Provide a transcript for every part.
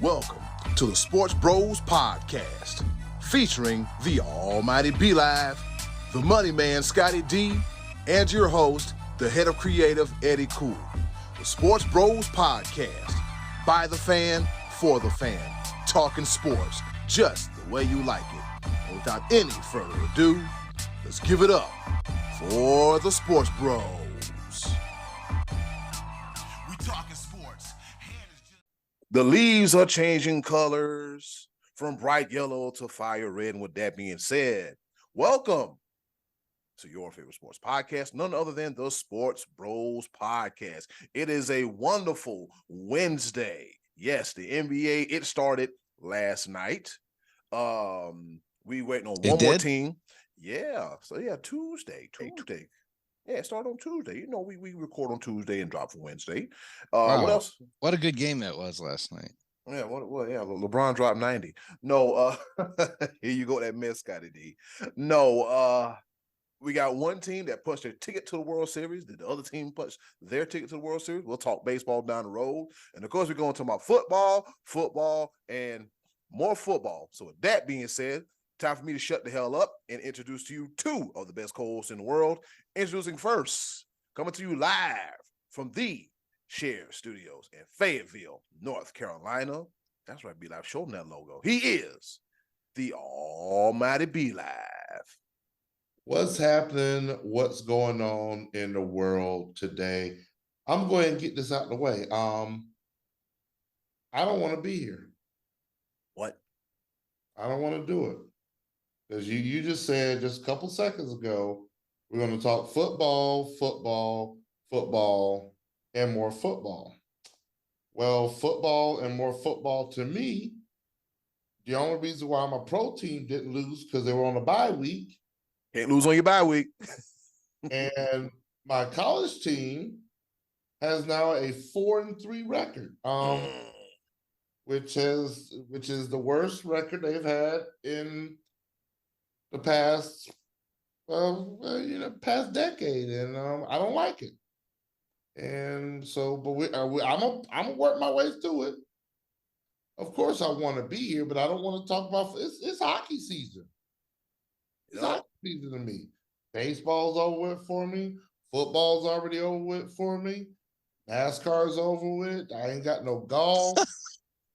Welcome to the Sports Bros Podcast, featuring the almighty B-Live, the money man Scottie D, and your host, the head of creative Eddy. The Sports Bros Podcast, by the fan, for the fan, talking sports just the way you like it. And without any further ado, let's give it up for the Sports Bros. We talking sports. The leaves are changing colors from bright yellow to fire red. And with that being said, welcome to your favorite sports podcast, none other than the Sports Bros Podcast. It is a wonderful Wednesday. Yes, the NBA, it started last night. We waiting on one more team. Yeah. So yeah, Tuesday. Yeah, it started on Tuesday. You know, we record on Tuesday and drop for Wednesday. Wow. What else? What a good game that was last night. Yeah, yeah, LeBron dropped 90. No, here you go, that miss, Scottie D. No, we got one team that punched their ticket to the World Series. Did the other team punch their ticket to the World Series? We'll talk baseball down the road. And of course, we're going to talk about football, and more football. So with that being said, time for me to shut the hell up and introduce to you two of the best co-hosts in the world. Introducing first, coming to you live from the Share Studios in Fayetteville, North Carolina. That's right, B-Live. Show them that logo. He is the almighty B-Live. What's happening? What's going on in the world today? I'm going to get this out of the way. I don't want to be here. What? I don't want to do it. Because you just said just a couple seconds ago, we're going to talk football, and more football. Well, football and more football to me, the only reason why my pro team didn't lose because they were on a bye week. Can't lose on your bye week. And my college team has now a 4-3 record, which is the worst record they've had in the past past decade, and I don't like it. And so, but I'm gonna work my way through it. Of course, I want to be here, but I don't want to talk about it's hockey season. It's hockey season to me. Baseball's over with for me. Football's already over with for me. NASCAR's over with. I ain't got no golf.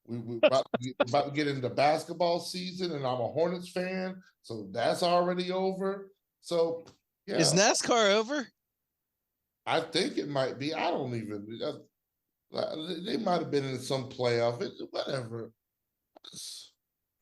We're about to get into basketball season, and I'm a Hornets fan, so that's already over. So, yeah. Is NASCAR over? I think it might be. I don't even. They might have been in some playoff. Whatever.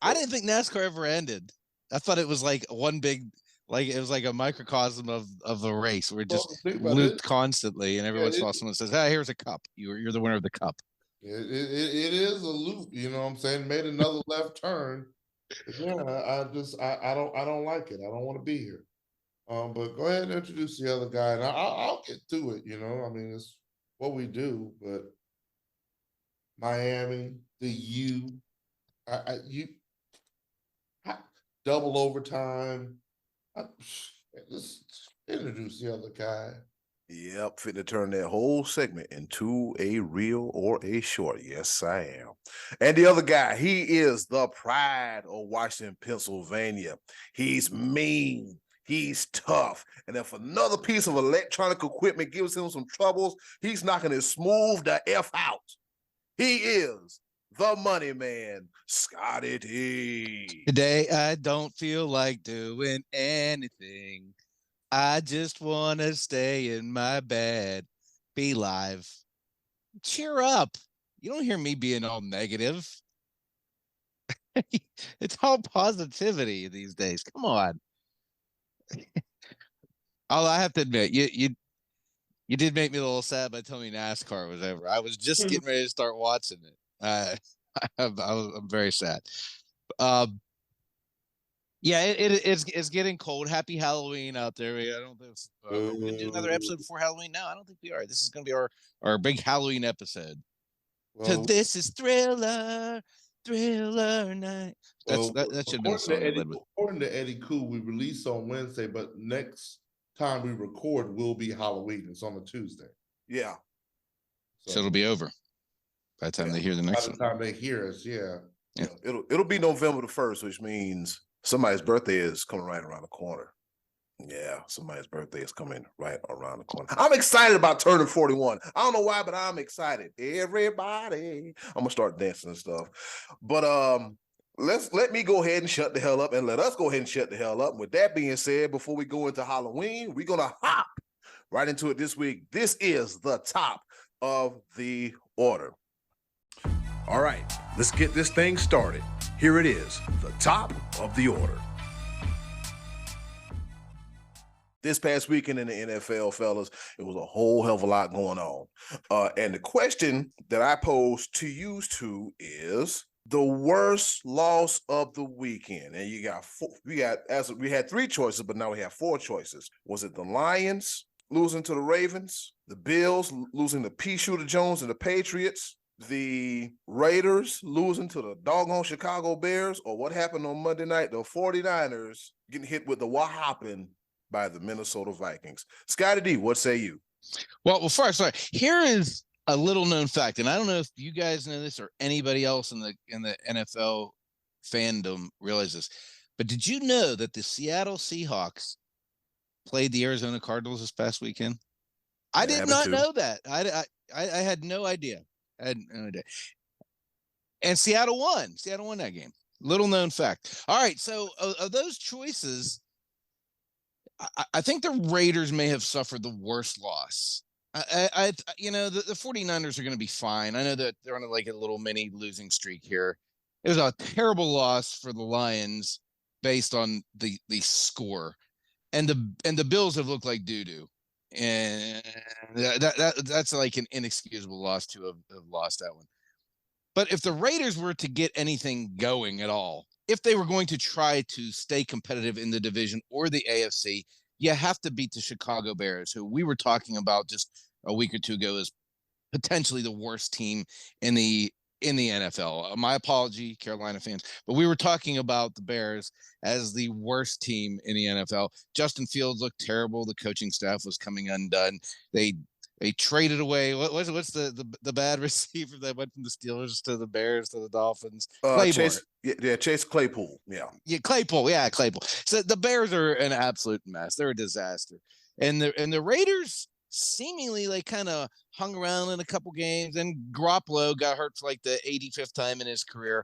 I didn't think NASCAR ever ended. I thought it was like one big, like it was like a microcosm of a race where it just looped constantly, and every once in a while someone says, "Hey, here's a cup. You're the winner of the cup." It is a loop. You know what I'm saying? Made another left turn. Yeah, I don't like it. I don't want to be here. But go ahead and introduce the other guy, and I'll get through it. You know, I mean, it's what we do. But Miami, the U, double overtime. Let's introduce the other guy. Yep, fit to turn that whole segment into a reel or a short. Yes, I am. And the other guy, he is the pride of Washington, Pennsylvania. He's mean. He's tough. And if another piece of electronic equipment gives him some troubles, he's knocking it smooth the F out. He is the money man, Scottie D. Today, I don't feel like doing anything. I just want to stay in my bed, be live. Cheer up. You don't hear me being all negative. It's all positivity these days. Come on. I have to admit, you did make me a little sad by telling me NASCAR was over. I was just getting ready to start watching it. I'm very sad. Yeah, it's getting cold. Happy Halloween out there. I don't think we're gonna do another episode before Halloween. No, I don't think we are. This is gonna be our big Halloween episode. Well, so this is Thriller Night. That should have been a song. According to Eddy, we release on Wednesday, but next time we record will be Halloween. It's on a Tuesday. Yeah. So it'll be over. by the time they hear the next one. By the time they hear us, yeah. It'll be November the 1st, which means somebody's birthday is coming right around the corner. Yeah, somebody's birthday is coming right around the corner. I'm excited about turning 41. I don't know why, but I'm excited. Everybody, I'm gonna start dancing and stuff. But let me go ahead and shut the hell up, and let us go ahead and shut the hell up. With that being said, before we go into Halloween, we're gonna hop right into it this week. This is the top of the order. All right, let's get this thing started. Here it is, the top of the order. This past weekend in the NFL, fellas, it was a whole hell of a lot going on. And the question that I posed to you two is the worst loss of the weekend. And we had 3 choices, but now we have 4 choices. Was it the Lions losing to the Ravens, the Bills losing to P. Shooter Jones and the Patriots, the Raiders losing to the doggone Chicago Bears, or what happened on Monday night, the 49ers getting hit with the whopping by the Minnesota Vikings? Scottie D, what say you? Well, first, here is a little known fact, and I don't know if you guys know this or anybody else in the NFL fandom realizes this, but did you know that the Seattle Seahawks played the Arizona Cardinals this past weekend? I did not know that. I had no idea. I had no idea. And Seattle won. Seattle won that game. Little known fact. All right, so of those choices, I think the Raiders may have suffered the worst loss. The 49ers are going to be fine. I know that they're on like a little mini losing streak here. It was a terrible loss for the Lions based on the score, and the Bills have looked like doo-doo, and that's like an inexcusable loss to have lost that one. But if the Raiders were to get anything going at all, if they were going to try to stay competitive in the division or the AFC, you have to beat the Chicago Bears, who we were talking about just a week or two ago as potentially the worst team in the NFL. My apology, Carolina fans, but we were talking about the Bears as the worst team in the NFL. Justin Fields looked terrible. The coaching staff was coming undone. They traded away. What's the bad receiver that went from the Steelers to the Bears to the Dolphins? Chase Claypool. Yeah, Claypool. So the Bears are an absolute mess. They're a disaster, and the Raiders seemingly like kind of hung around in a couple games. And Garoppolo got hurt for like the 85th time in his career.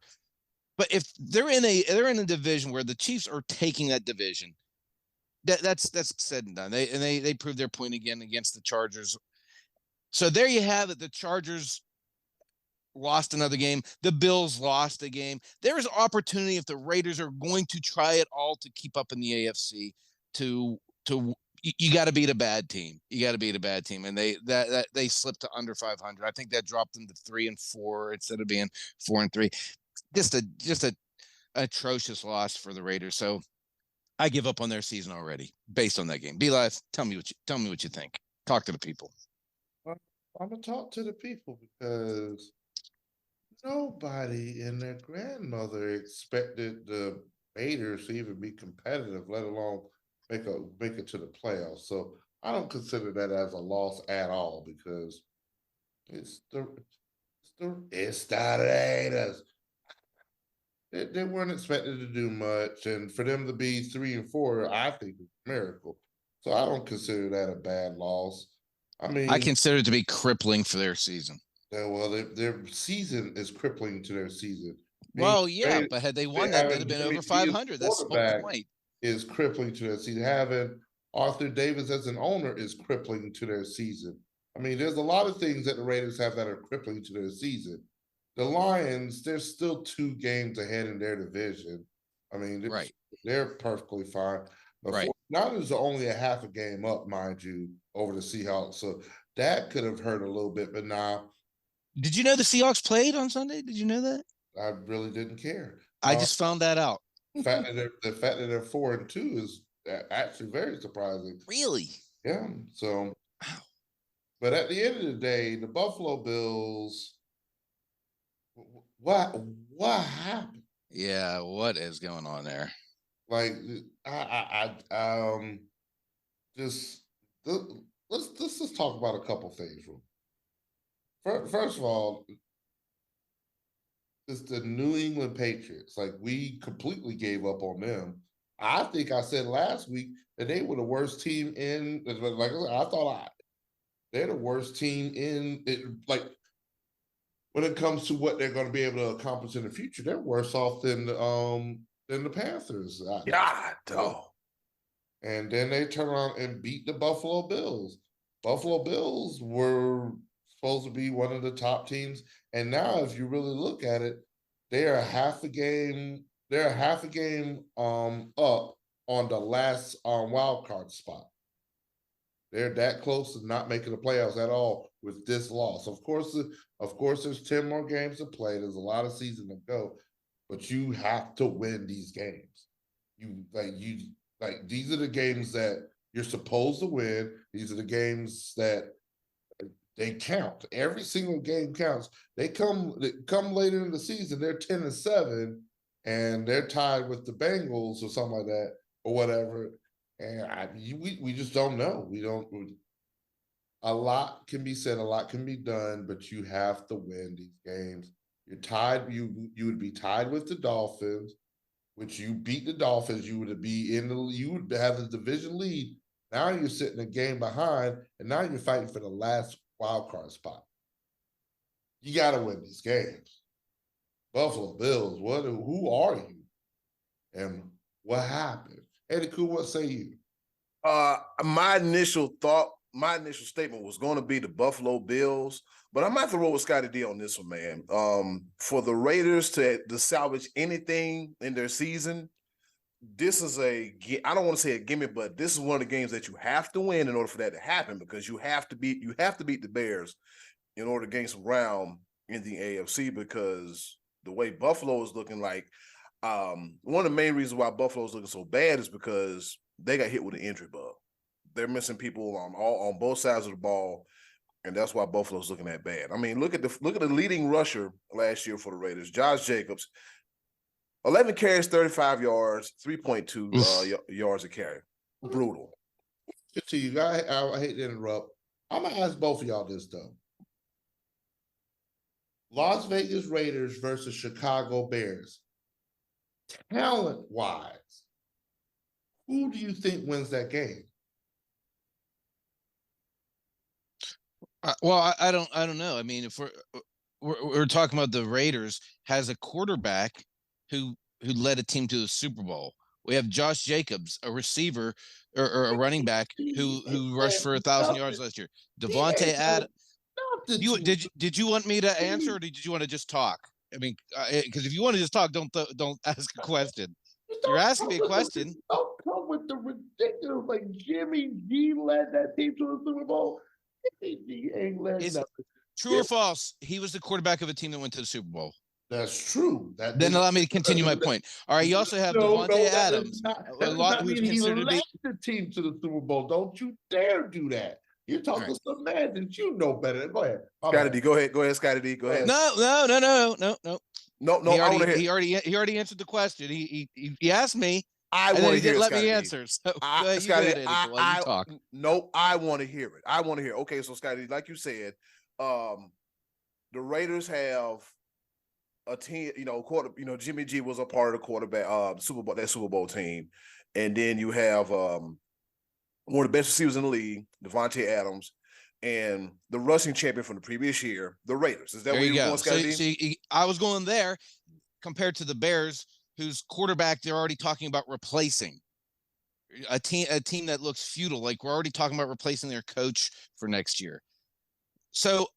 But if they're in a division where the Chiefs are taking that division, that's said and done. They proved their point again against the Chargers. So there you have it. The Chargers lost another game. The Bills lost a game. There is opportunity if the Raiders are going to try it all to keep up in the AFC. You got to beat a bad team. And they slipped to under 500. I think that dropped them to 3-4 instead of being 4-3. Just a atrocious loss for the Raiders. So I give up on their season already based on that game. Be Live, tell me what you think. Talk to the people. I'm gonna talk to the people because nobody and their grandmother expected the Raiders to even be competitive, let alone make it to the playoffs. So I don't consider that as a loss at all because it's the Raiders. They weren't expected to do much, and for them to be 3-4, I think is a miracle. So I don't consider that a bad loss. I mean, I consider it to be crippling for their season. Yeah, well, their season is crippling to their season. Well, yeah, but had they won that, they'd have been over 500. That's the whole point. Is crippling to their season. Having Arthur Davis as an owner is crippling to their season. I mean, there's a lot of things that the Raiders have that are crippling to their season. The Lions, they're still 2 games ahead in their division. I mean, they're perfectly fine. The 49ers are only a half a game up, mind you, over the Seahawks. So that could have hurt a little bit, but nah. Did you know the Seahawks played on Sunday? Did you know that? I really didn't care. I just found that out. The fact that they're 4-2 is actually very surprising. Really? Yeah. So, but at the end of the day, the Buffalo Bills. What happened? Yeah, what is going on there? Like, let's just talk about a couple things. First of all, It's the New England Patriots. Like, we completely gave up on them. I think I said last week that they were the worst team in. Like I thought, they're the worst team in it. Like, when it comes to what they're going to be able to accomplish in the future, they're worse off than the Panthers. God, dog. And then they turn around and beat the Buffalo Bills. Buffalo Bills were supposed to be one of the top teams, and now if you really look at it, they are half a game. They're half a game up on the last wild card spot. They're that close to not making the playoffs at all with this loss. Of course, there's 10 more games to play. There's a lot of season to go, but you have to win these games. These are the games that you're supposed to win. These are the games that they count. Every single game counts. They come later in the season, they're 10-7, and they're tied with the Bengals or something like that, or whatever. And we just don't know. A lot can be said, a lot can be done, but you have to win these games. You're tied. You would be tied with the Dolphins, which you beat the Dolphins. You would have the division lead. Now you're sitting a game behind, and now you're fighting for the last wild card spot. You got to win these games. Buffalo Bills, who are you? And what happened? Eddy, what say you? My initial statement was going to be the Buffalo Bills, but I'm about to roll with Scottie D on this one, man. For the Raiders to salvage anything in their season, this is I don't want to say a gimme, but this is one of the games that you have to win in order for that to happen, because you have to beat the Bears in order to gain some ground in the AFC, because the way Buffalo is looking like, one of the main reasons why Buffalo is looking so bad is because they got hit with an injury bug. They're missing people on both sides of the ball, and that's why Buffalo's looking that bad. I mean, look at the leading rusher last year for the Raiders, Josh Jacobs, 11 carries, 35 yards, 3.2 yards a carry. Brutal. To you, I hate to interrupt. I'm gonna ask both of y'all this though. Las Vegas Raiders versus Chicago Bears. Talent-wise, who do you think wins that game? Well, I don't know. I mean, if we're talking about the Raiders has a quarterback who led a team to the Super Bowl. We have Josh Jacobs, a receiver or a running back who rushed for 1,000 yards last year. Devontae Adams. Did you want me to answer, or did you want to just talk? I mean, because if you want to just talk, don't ask a question. You're asking me a question. Don't come with the ridiculous, like Jimmy G led that team to the Super Bowl. Jimmy G ain't led nothing. True or false? He was the quarterback of a team that went to the Super Bowl. That's true. Then allow me to continue my point. All right, you also have Devontae Adams. That does not mean he led the team to the Super Bowl. Don't you dare do that. You're talking some man that you know better. Go ahead. Scottie D, go ahead, Scottie D. Go ahead. No. No, he already answered the question. He asked me. I want to hear it. Let me answer. So Scottie, I want to hear it. I want to hear. Okay, so Scottie, like you said, the Raiders have a team. Jimmy G was a part of the quarterback, Super Bowl team, and then you have one of the best receivers in the league, Devontae Adams, and the rushing champion from the previous year, the Raiders. Is that where you're going, Scottie? See, I was going there compared to the Bears, whose quarterback they're already talking about replacing. A team that looks futile. Like, we're already talking about replacing their coach for next year. So,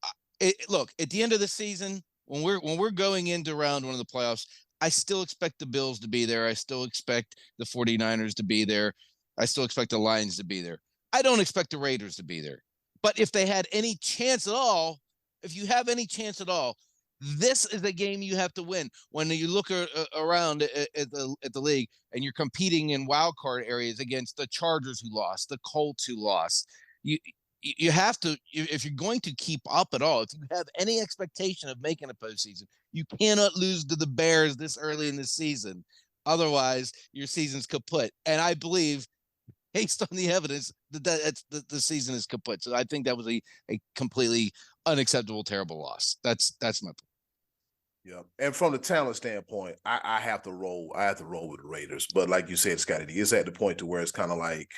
look, at the end of the season, when we're going into round one of the playoffs, I still expect the Bills to be there. I still expect the 49ers to be there. I still expect the Lions to be there. I don't expect the Raiders to be there. But if they had any chance at all, if you have any chance at all, this is the game you have to win. When you look around at the league and you're competing in wild card areas against the Chargers who lost, the Colts who lost, you have to, if you're going to keep up at all, if you have any expectation of making a postseason, you cannot lose to the Bears this early in the season. Otherwise, your season's kaput. And I believe, based on the evidence, that the season is kaput. So I think that was a completely unacceptable, terrible loss. That's my point. Yeah, and from the talent standpoint, I have to roll. I have to roll with the Raiders. But like you said, Scotty, it's at the point to where it's kind of like,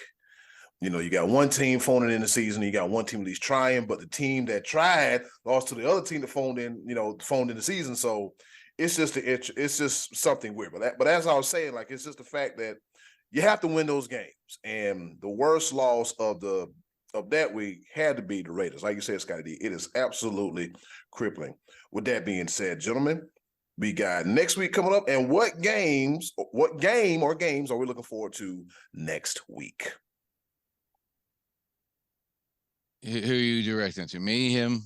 you got one team phoning in the season, you got one team at least trying, but the team that tried lost to the other team that phoned in the season. So it's just something weird. But as I was saying, like it's just the fact that you have to win those games, and the worst loss of that week had to be the Raiders. Like you said, Scotty D, it is absolutely crippling. With that being said, gentlemen, we got next week coming up, and what game or games are we looking forward to next week? Who are you directing to? Me, him?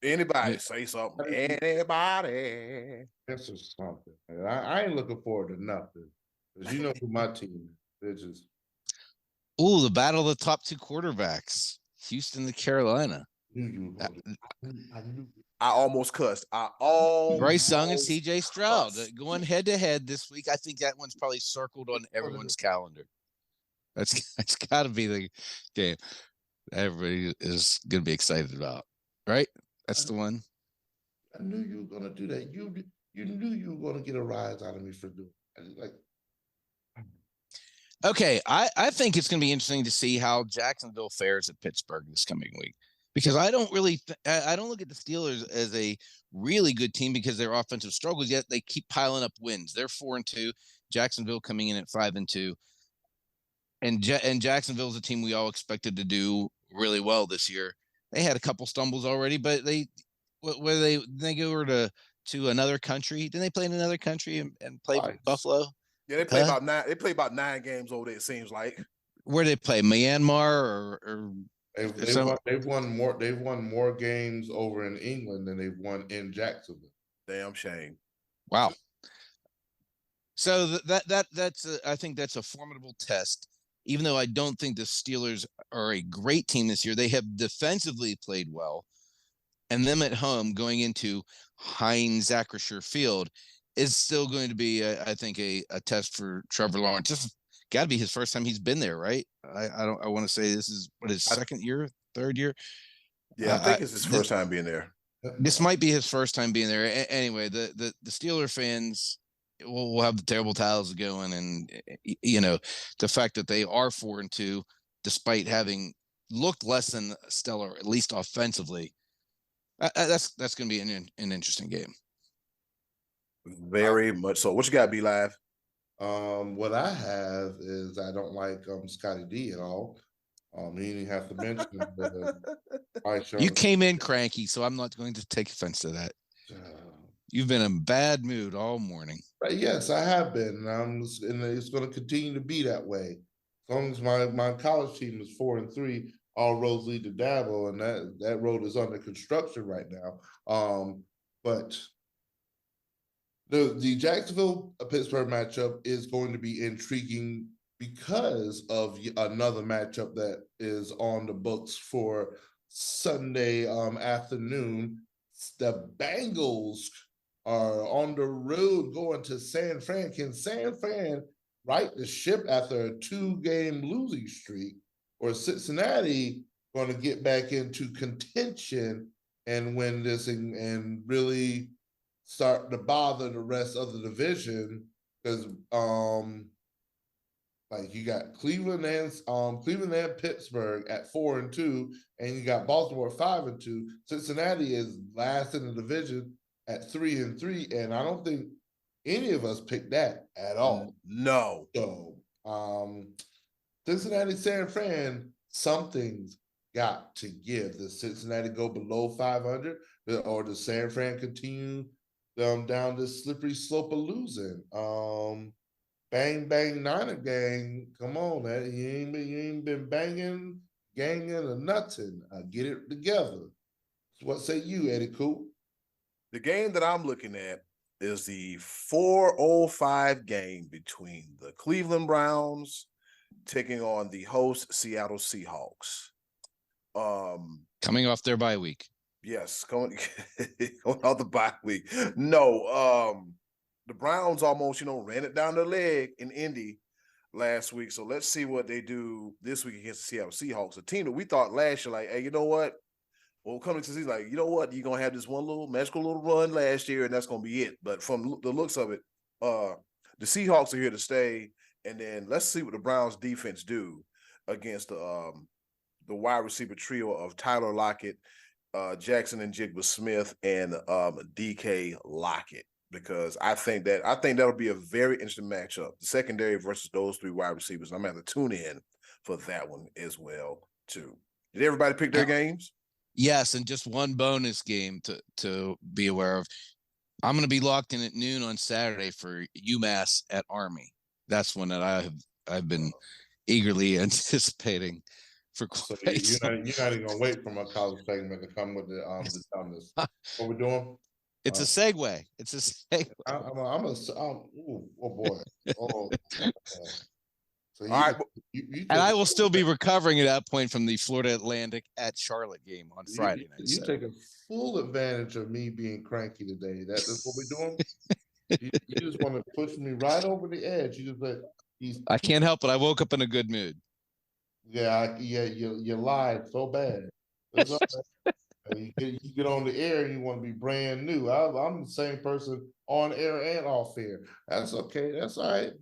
Anybody say something? Anybody? This is something. I ain't looking forward to nothing. Because you know who my team is. They're just. Ooh, the battle of the top two quarterbacks. Houston to Carolina. I almost cussed. Bryce Young and CJ Stroud going head to head this week. I think that one's probably circled on everyone's calendar. That's got to be the game everybody is going to be excited about, right? That's the one. I knew you were going to do that. You knew you were going to get a rise out of me for doing it. Okay, I think it's going to be interesting to see how Jacksonville fares at Pittsburgh this coming week, because I don't look at the Steelers as a really good team because their offensive struggles, yet they keep piling up wins. They're 4-2. Jacksonville coming in at 5-2. And Jacksonville's a team we all expected to do really well this year. They had a couple stumbles already, but they go over to another country. Didn't they play in another country and play Buffalo? Yeah, they play about 9. They play about 9 games over there. It seems like. Where they play, Myanmar or they've won more. They've won more games over in England than they've won in Jacksonville. Damn shame. Wow. So that's I think that's a formidable test. Even though I don't think the Steelers are a great team this year, they have defensively played well, and them at home going into Heinz-Acrisure Field is still going to be, I think, a test for Trevor Lawrence. This has got to be his first time he's been there, right? I want to say this is his second year, third year. Yeah, I think it's his first time being there. This might be his first time being there. Anyway, the Steeler fans will have the terrible titles going, and the fact that they are 4-2, despite having looked less than stellar, at least offensively, that's going to be an interesting game. Very much so. What you got, B Live? What I have is I don't like Scottie D at all. You didn't have to mention that. You came in cranky, so I'm not going to take offense to that. You've been in a bad mood all morning. Yes, I have been, and it's going to continue to be that way. As long as my college team is 4-3, all roads lead to Dabo, and that road is under construction right now. But the Jacksonville Pittsburgh matchup is going to be intriguing because of another matchup that is on the books for Sunday afternoon. The Bengals are on the road going to San Fran. Can San Fran right the ship after a 2-game losing streak, or Cincinnati going to get back into contention and win this and really start to bother the rest of the division? Because you got Cleveland and Pittsburgh at 4-2, and you got Baltimore at 5-2. Cincinnati is last in the division at 3-3, and I don't think any of us picked that at all. No. So Cincinnati, San Fran, something's got to give. Does Cincinnati go below 500, or does San Fran continue down this slippery slope of losing? Bang bang Niner gang, come on, man! You ain't been banging, ganging, or nothing. Get it together. So what say you, Eddie Cool? The game that I'm looking at is the 4:05 game between the Cleveland Browns taking on the host Seattle Seahawks. Coming off their bye week. Yes, going off the bye week. No, the Browns almost, ran it down their leg in Indy last week. So let's see what they do this week against the Seattle Seahawks, a team that we thought last year, like, hey, you know what? Well, coming to see, like, you know what? You're gonna have this one little magical little run last year, and that's gonna be it. But from the looks of it, the Seahawks are here to stay. And then let's see what the Browns defense do against the wide receiver trio of Tyler Lockett, Jackson and Jigba Smith, and DK Lockett. Because I think that'll be a very interesting matchup. The secondary versus those three wide receivers. I'm gonna have to tune in for that one as well, too. Did everybody pick their games? Yes, and just one bonus game to be aware of. I'm going to be locked in at noon on Saturday for UMass at Army. That's one that I've been eagerly anticipating for quite you're not even gonna wait for my college segment to come with the dumbness. What we're doing? It's a segue. It's a segue. Oh boy. Oh. So all right. And I will still be recovering at that point from the Florida Atlantic at Charlotte game on Friday night. You take a full advantage of me being cranky today. That's what we're doing. you just want to push me right over the edge. You just like I can't help it. I woke up in a good mood. Yeah, you lied so bad. You get on the air and you want to be brand new. I'm the same person on air and off air. That's okay. That's all right.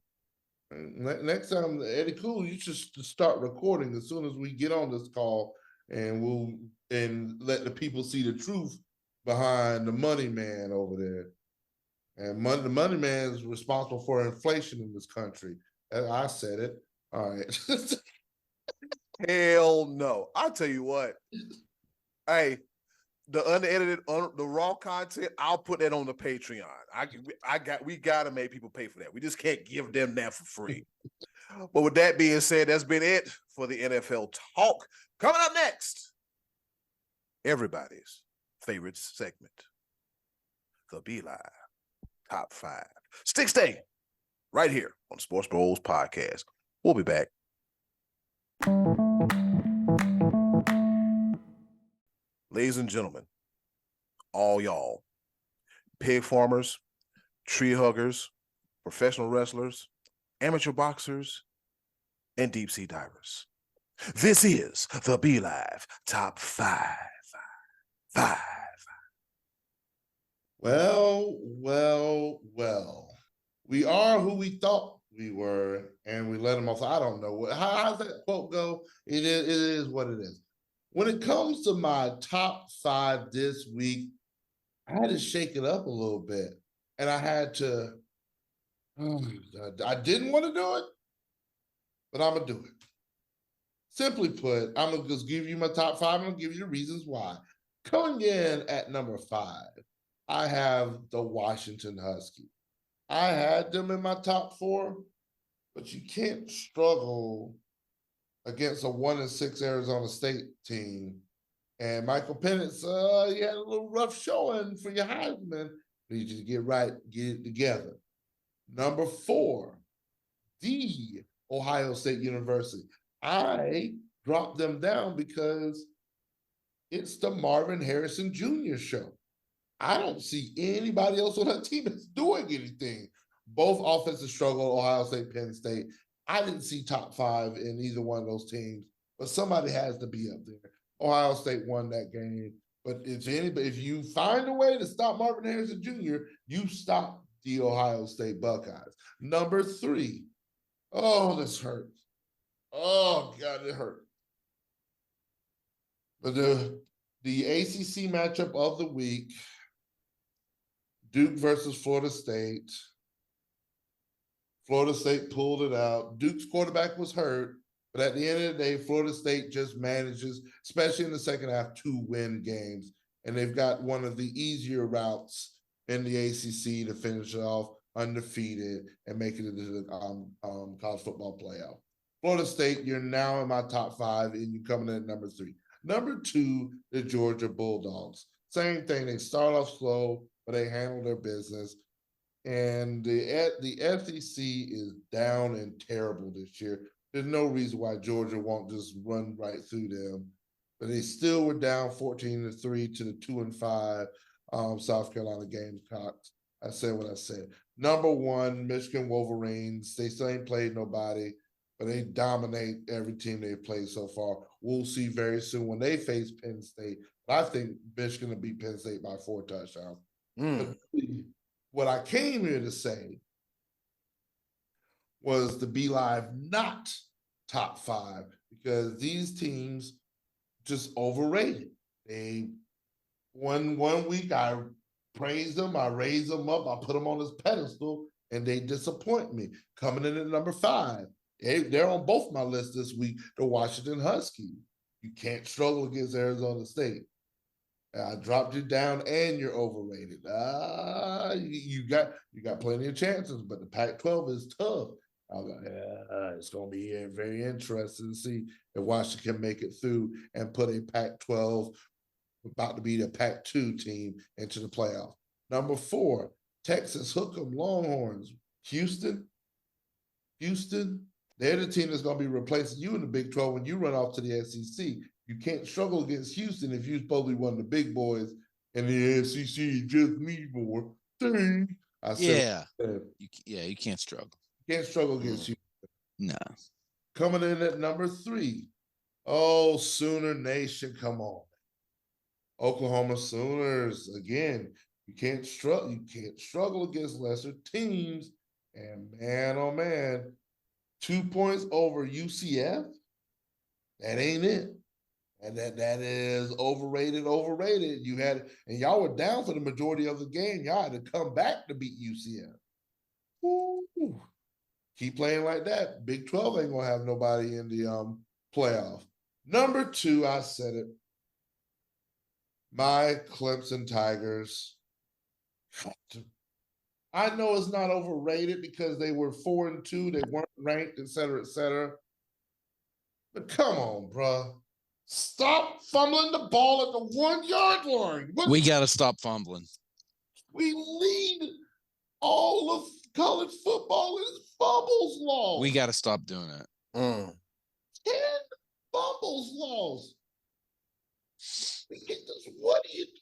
Next time, Eddie Cool, you should start recording as soon as we get on this call, and let the people see the truth behind the money man over there. And the money man is responsible for inflation in this country. I said it. All right. Hell no. I'll tell you what. Hey, the unedited, the raw content, I'll put that on the Patreon. We gotta make people pay for that. We just can't give them that for free. But with that being said, that's been it for the NFL Talk. Coming up next, everybody's favorite segment, the Be Live Top 5. Stay right here on Sports Bros Podcast. We'll be back. Ladies and gentlemen, all y'all, pig farmers, tree huggers, professional wrestlers, amateur boxers, and deep sea divers. This is the Be Live Top 5. Well. We are who we thought we were, and we let them off. I don't know. How's that quote go? It is what it is. When it comes to my top 5 this week, I had to shake it up a little bit. And I had to, I didn't want to do it, but I'm going to do it. Simply put, I'm going to just give you my top 5. I'm going to give you the reasons why. Coming in at number 5, I have the Washington Huskies. I had them in my top 4, but you can't struggle against a 1-6 Arizona State team. And Michael Penix, you had a little rough showing for your Heisman. Need you to get it together. Number 4, the Ohio State University. I dropped them down because it's the Marvin Harrison Jr. show. I don't see anybody else on that team that's doing anything. Both offensive struggle, Ohio State, Penn State. I didn't see top 5 in either one of those teams, but somebody has to be up there. Ohio State won that game, but if you find a way to stop Marvin Harrison Jr., you stop the Ohio State Buckeyes. Number 3. Oh, this hurts. Oh, God, it hurt. But the ACC matchup of the week, Duke versus Florida State. Florida State pulled it out. Duke's quarterback was hurt, but at the end of the day, Florida State just manages, especially in the second half, to win games. And they've got one of the easier routes in the ACC to finish it off undefeated and make it into the college football playoff. Florida State, you're now in my top 5, and you're coming in at number 3. Number 2, the Georgia Bulldogs. Same thing. They start off slow, but they handle their business. And the SEC is down and terrible this year. There's no reason why Georgia won't just run right through them. But they still were down 14-3 to the 2-5 South Carolina Gamecocks. I said what I said. Number 1, Michigan Wolverines. They still ain't played nobody, but they dominate every team they've played so far. we'll see very soon when they face Penn State. But I think Michigan will beat Penn State by 4 touchdowns. But what I came here to say was to be live not top 5 because these teams just overrated. They one week I praise them, I raise them up, I put them on this pedestal, and they disappoint me. Coming in at number 5, they're on both my lists this week. The Washington Huskies. You can't struggle against Arizona State. I dropped you down, and you're overrated. You got plenty of chances, but the Pac-12 is tough. It's going to be very interesting to see if Washington can make it through and put a Pac-12, about to be the Pac-2 team, into the playoff. Number 4, Texas Hook'em Longhorns. Houston, they're the team that's going to be replacing you in the Big 12 when you run off to the SEC. You can't struggle against Houston if you're supposed to be one of the big boys in the SEC. Just need more things. You can't struggle. You can't struggle against Houston. No. Coming in at number 3, Sooner Nation, come on. Oklahoma Sooners, again, you can't struggle against lesser teams. And man, oh man, 2 points over UCF, that ain't it. And that is overrated. And y'all were down for the majority of the game. Y'all had to come back to beat UCF. Ooh. Keep playing like that. Big 12 ain't gonna have nobody in the playoff. Number 2, I said it. My Clemson Tigers. I know it's not overrated because they were 4-2, they weren't ranked, et cetera. But come on, bro. Stop fumbling the ball at the 1-yard line. We got to stop fumbling. We lead all of college football in fumbles lost. We got to stop doing it. 10 fumbles lost. We get this. What are you doing?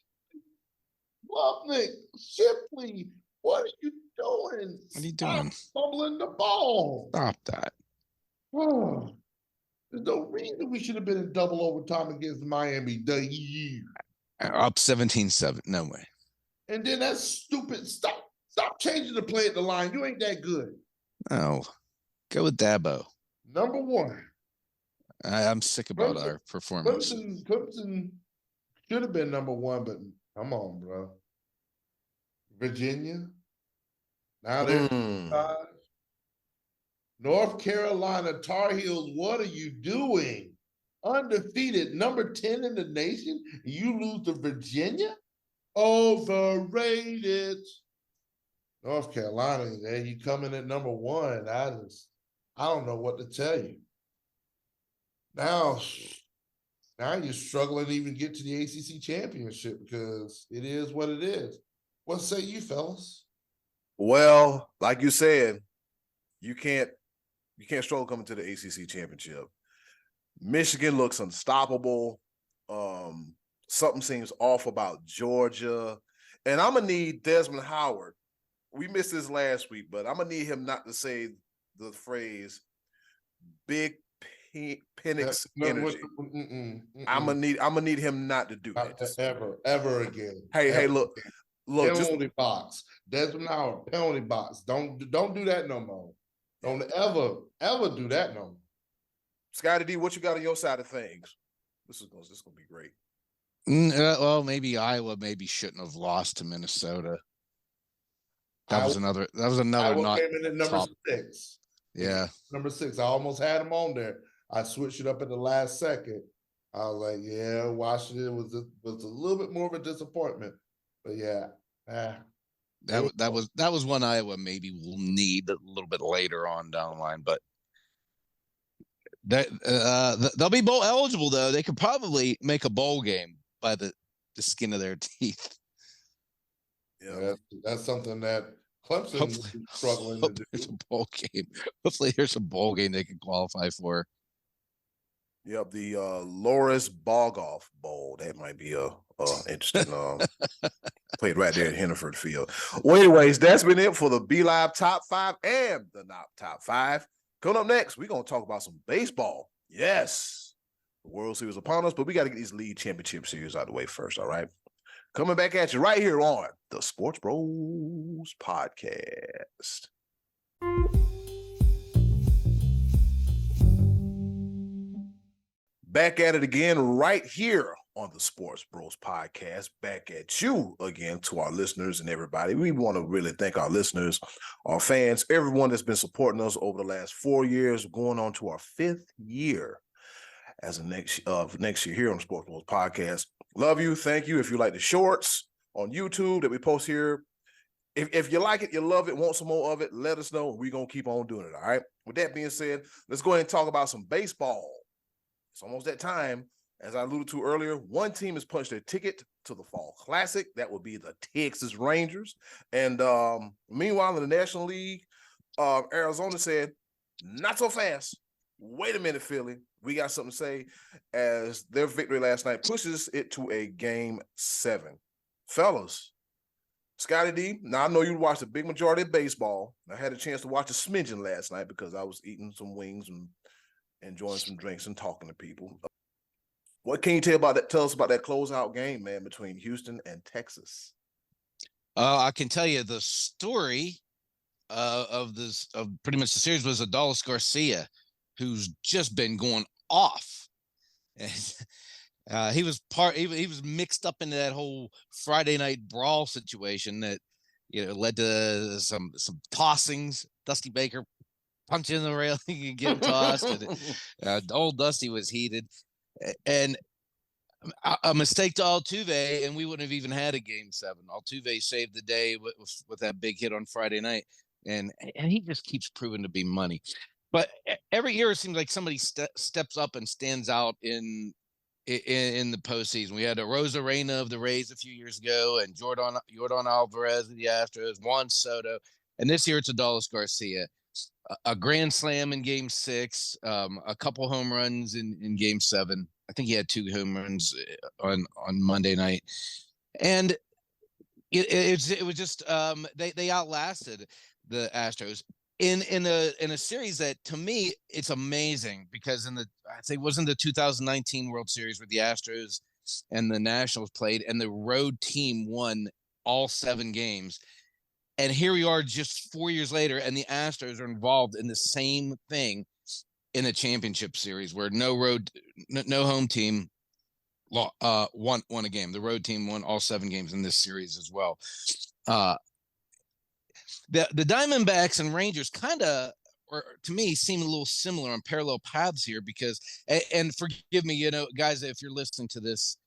Lovnick, Shipley, what are you doing? What are you doing? Stop fumbling the ball. Stop that. Oh, there's no reason we should have been in double overtime against Miami. Up 17-7. No way. And then that stupid stop changing the play at the line. You ain't that good. No. Go with Dabo. Number 1. I'm sick about our performance. Clemson should have been number 1, but come on, bro. Virginia. Now they're 5. North Carolina Tar Heels, what are you doing? Undefeated, number 10 in the nation. You lose to Virginia? Overrated. North Carolina, there you come in at number 1. I don't know what to tell you. Now you're struggling to even get to the ACC championship because it is what it is. What say you, fellas? Well, like you said, you can't struggle coming to the ACC championship. Michigan looks unstoppable. Something seems off about Georgia. And I'm going to need Desmond Howard. We missed this last week, but I'm going to need him not to say the phrase Big Penix Energy. I'm gonna need him not to do that. Ever again. Hey, look. Penalty box. Desmond Howard, penalty box. Don't do that no more. Don't ever do that no more. Scottie D, what you got on your side of things? This is gonna be great. Well, maybe Iowa shouldn't have lost to Minnesota. That was another Iowa not came in at number top. 6. Yeah. Number 6. I almost had him on there. I switched it up at the last second. I was like, yeah, Washington was a little bit more of a disappointment. But yeah. That was one Iowa maybe will need a little bit later on down the line, but they'll be bowl eligible though. They could probably make a bowl game by the skin of their teeth. Yeah, that's something that Clemson is struggling to do. There's a bowl game. Hopefully, there's a bowl game they can qualify for. Yep, the Loris Bogoff Bowl. That might be a interesting. Played right there at Henneford Field. Well, anyways, that's been it for the Be Live Top 5 and the Not Top 5. Coming up next, we're gonna talk about some baseball. Yes, The World Series upon us, but we got to get these league championship series out of the way first, all right? Coming back at you right here on the Sports Bros Podcast. Back at it again right here on the Sports Bros Podcast. Back at you again to our listeners and everybody. We want to really thank our listeners, our fans, everyone that's been supporting us over the last 4 years, going on to our 5th year as a next year here on the Sports Bros Podcast. Love you. Thank you. If you like the shorts on YouTube that we post here, if you like it, you love it, want some more of it, let us know. We're going to keep on doing it, all right? With that being said, let's go ahead and talk about some baseball. It's almost that time. As I alluded to earlier, one team has punched their ticket to the Fall Classic. That would be the Texas Rangers. And meanwhile, in the National League, Arizona said, not so fast. Wait a minute, Philly. We got something to say, as their victory last night pushes it to a Game 7. Fellas, Scottie D, now I know you watched a big majority of baseball. I had a chance to watch a smidgen last night because I was eating some wings and enjoying some drinks and talking to people. What can you tell us about that closeout game, man, between Houston and Texas? I can tell you the story of pretty much the series was Adolis Garcia, who's just been going off. And he was mixed up into that whole Friday night brawl situation that led to some tossings. Dusty Baker punching the railing and getting tossed, and old Dusty was heated, and a mistake to Altuve, and we wouldn't have even had a Game 7. Altuve saved the day with that big hit on Friday night, and he just keeps proving to be money. But every year it seems like somebody steps up and stands out in the postseason. We had a Rosarena of the Rays a few years ago, and Jordan Alvarez of the Astros, Juan Soto, and this year it's Adolis Garcia. A grand slam in Game 6, a couple home runs in Game 7. I think he had 2 home runs on Monday night, and it was just they outlasted the Astros in a series that, to me, it's amazing because I think it wasn't the 2019 World Series where the Astros and the Nationals played and the road team won all 7 games. And here we are just 4 years later, and the Astros are involved in the same thing in a championship series where no home team won a game. The road team won all 7 games in this series as well. The Diamondbacks and Rangers kind of, or to me, seem a little similar on parallel paths here because, and forgive me, guys, if you're listening to this,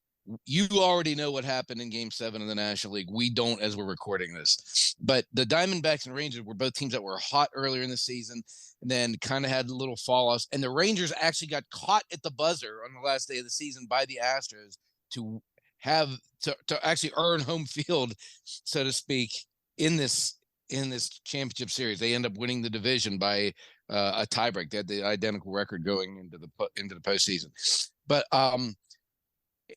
you already know what happened in Game 7 of the National League. We don't, as we're recording this. But the Diamondbacks and Rangers were both teams that were hot earlier in the season and then kind of had little fall-offs. And the Rangers actually got caught at the buzzer on the last day of the season by the Astros to actually earn home field, so to speak, in this championship series. They end up winning the division by a tiebreak. They had the identical record going into the postseason. But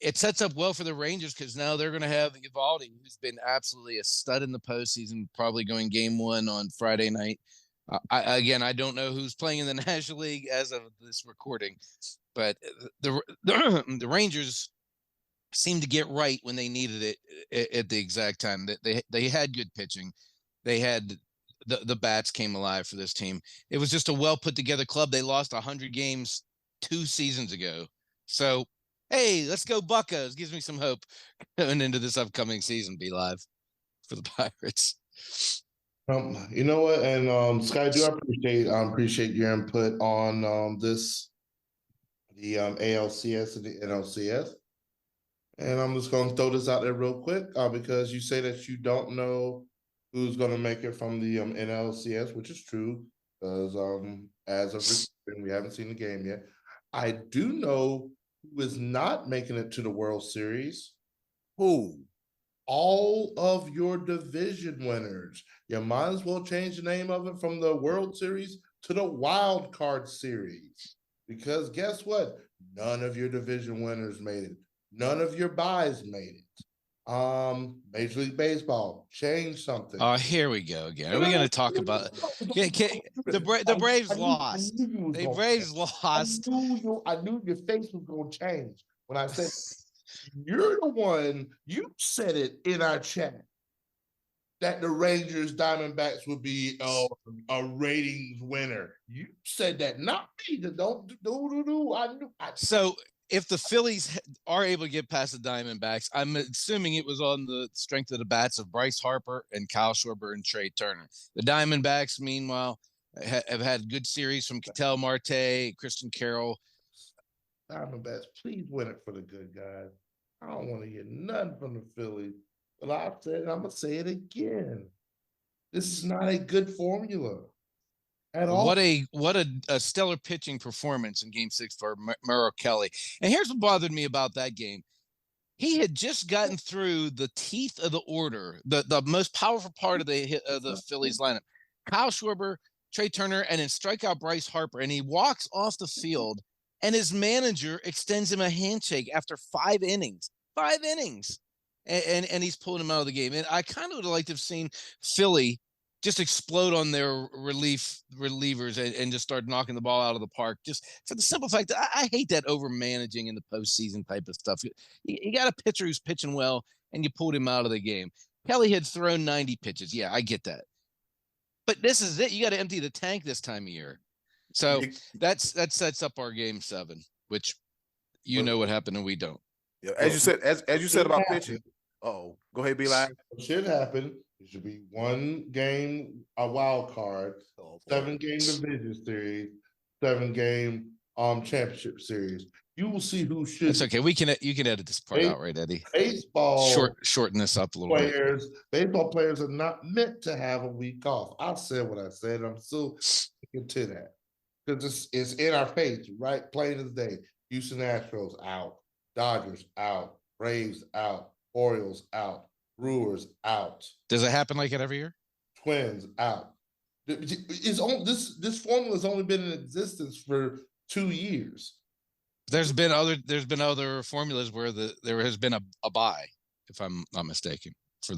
it sets up well for the Rangers because now they're going to have Eovaldi, who's been absolutely a stud in the postseason, probably going Game 1 on Friday night. I don't know who's playing in the National League as of this recording, but the Rangers seemed to get right when they needed it at the exact time. They had good pitching. They had the bats came alive for this team. It was just a well put together club. They lost 100 games 2 seasons ago. So, hey, let's go Buccos. Gives me some hope going into this upcoming season. Be live for the Pirates. You know what? And Sky, do appreciate your input on the ALCS and the NLCS. And I'm just going to throw this out there real quick because you say that you don't know who's going to make it from the NLCS, which is true because as of recording, we haven't seen the game yet. I do know who is not making it to the World Series. Who? All of your division winners. You might as well change the name of it from the World Series to the Wild Card Series. Because guess what? None of your division winners made it. None of your buys made it. Major League Baseball, change something. Oh, here we go again. Are we going to talk about the Braves lost? The Braves lost. I knew your face was going to change when I said you're the one. You said it in our chat that the Rangers Diamondbacks would be a ratings winner. You said that, not me. Don't do. I knew. So if the Phillies are able to get past the Diamondbacks, I'm assuming it was on the strength of the bats of Bryce Harper and Kyle Schwarber and Trey Turner. The Diamondbacks, meanwhile, have had good series from Ketel Marte, Christian Carroll. Diamondbacks, please win it for the good guys. I don't want to hear nothing from the Phillies. But I said, I'm going to say it again. This is not a good formula at all. What a stellar pitching performance in Game 6 for Merrill Kelly. And here's what bothered me about that game. He had just gotten through the teeth of the order, the most powerful part of the Phillies lineup. Kyle Schwarber, Trey Turner, and then strike out Bryce Harper. And he walks off the field, and his manager extends him a handshake after 5 innings. 5 innings. And he's pulling him out of the game. And I kind of would have liked to have seen Philly just explode on their relievers and just start knocking the ball out of the park. Just for the simple fact that I hate that over managing in the postseason type of stuff. You got a pitcher who's pitching well, and you pulled him out of the game. Kelly had thrown 90 pitches. Yeah, I get that. But this is it. You got to empty the tank this time of year. So that sets up our Game 7, which you know what happened and we don't. Yeah, as you said about pitching. Oh, go ahead, B-Line. It should happen. It should be 1 game, a wild card, 7-game division series, 7-game championship series. You will see who should. It's okay. You can edit this part out, right, Eddie? Baseball shorten this up a little bit. Baseball players are not meant to have a week off. I said what I said. I'm still sticking to that because it's in our face, right? Plain as day. Houston Astros out. Dodgers out, Braves out, Orioles out, Brewers out. Does it happen like it every year? Twins out. This formula has only been in existence for 2 years. There's been other formulas where there has been a bye, if I'm not mistaken, for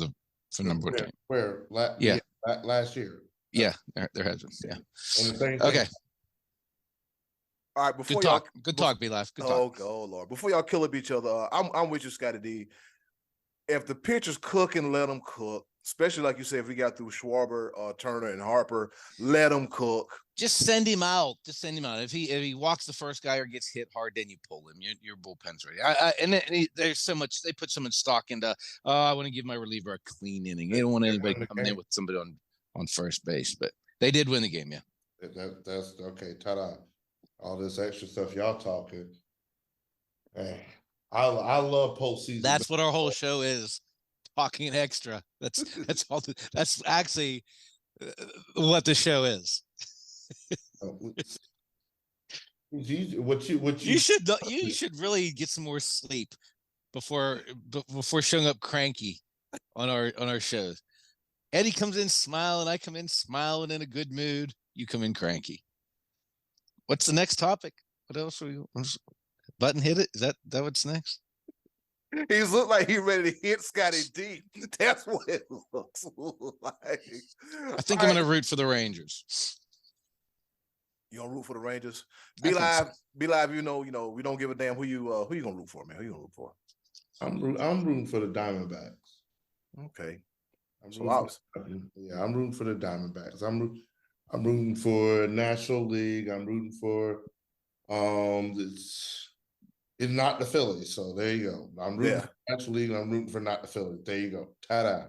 number 1 team. Last year. Yeah, there has been. Yeah. And the same okay. Thing. All right, before good talk, B-Life. Good talk. Oh, Lord. Before y'all kill up each other, I'm with you, Scottie D. If the pitchers cook and let them cook, especially like you said, if we got through Schwarber, Turner, and Harper, let them cook. Just send him out. If he walks the first guy or gets hit hard, then you pull him. Your bullpen's ready. There's so much. They put so much stock into. I want to give my reliever a clean inning. They don't want anybody coming in with somebody on first base, but they did win the game. Yeah. That's okay. Ta-da. All this extra stuff y'all talking. Man, I love postseason. That's what our whole show is. Talking extra. That's all. That's actually what the show is. You should really get some more sleep before showing up cranky on our shows. Eddie comes in smiling. I come in smiling in a good mood. You come in cranky. What's the next topic? What else are we? Button hit it? Is that what's next? He's looked like he's ready to hit Scottie D. That's what it looks like. I think I'm going to root for the Rangers. You gonna root for the Rangers? Be live. You know, we don't give a damn who you gonna root for, man. Who you gonna root for? I'm rooting for the Diamondbacks. Okay. I'm rooting for the Diamondbacks. I'm rooting for National League. I'm rooting for it's not the Phillies. So there you go. I'm rooting for the National League. And I'm rooting for not the Phillies. There you go. Ta-da.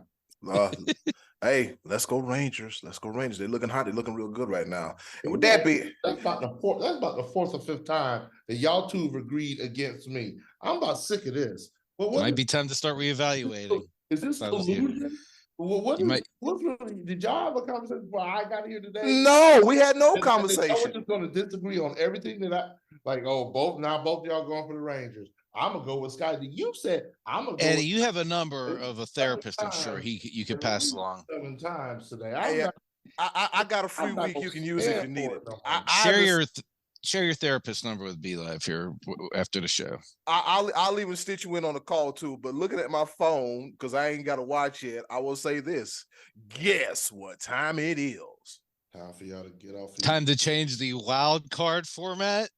Hey, let's go Rangers. Let's go Rangers. They're looking hot. They're looking real good right now. And would that be? That's about the 4th or 5th time that y'all two have agreed against me. I'm about sick of this. Might be time to start reevaluating. Is this collusion? Did y'all have a conversation before I got here today? No, we had no conversation. We're just going to disagree on everything that both of y'all going for the Rangers. I'm gonna go with Scottie. You said I'm gonna go. Eddie, you have a number of a therapist. I'm sure you could pass along. 7 times today. I got a free week. You can use it if you need it. share your therapist number with B-Live here after the show. I'll even stitch you in on the call too. But looking at my phone, because I ain't got to watch yet, I will say this. Guess what time it is? Time for y'all to get off. Time to change the wild card format.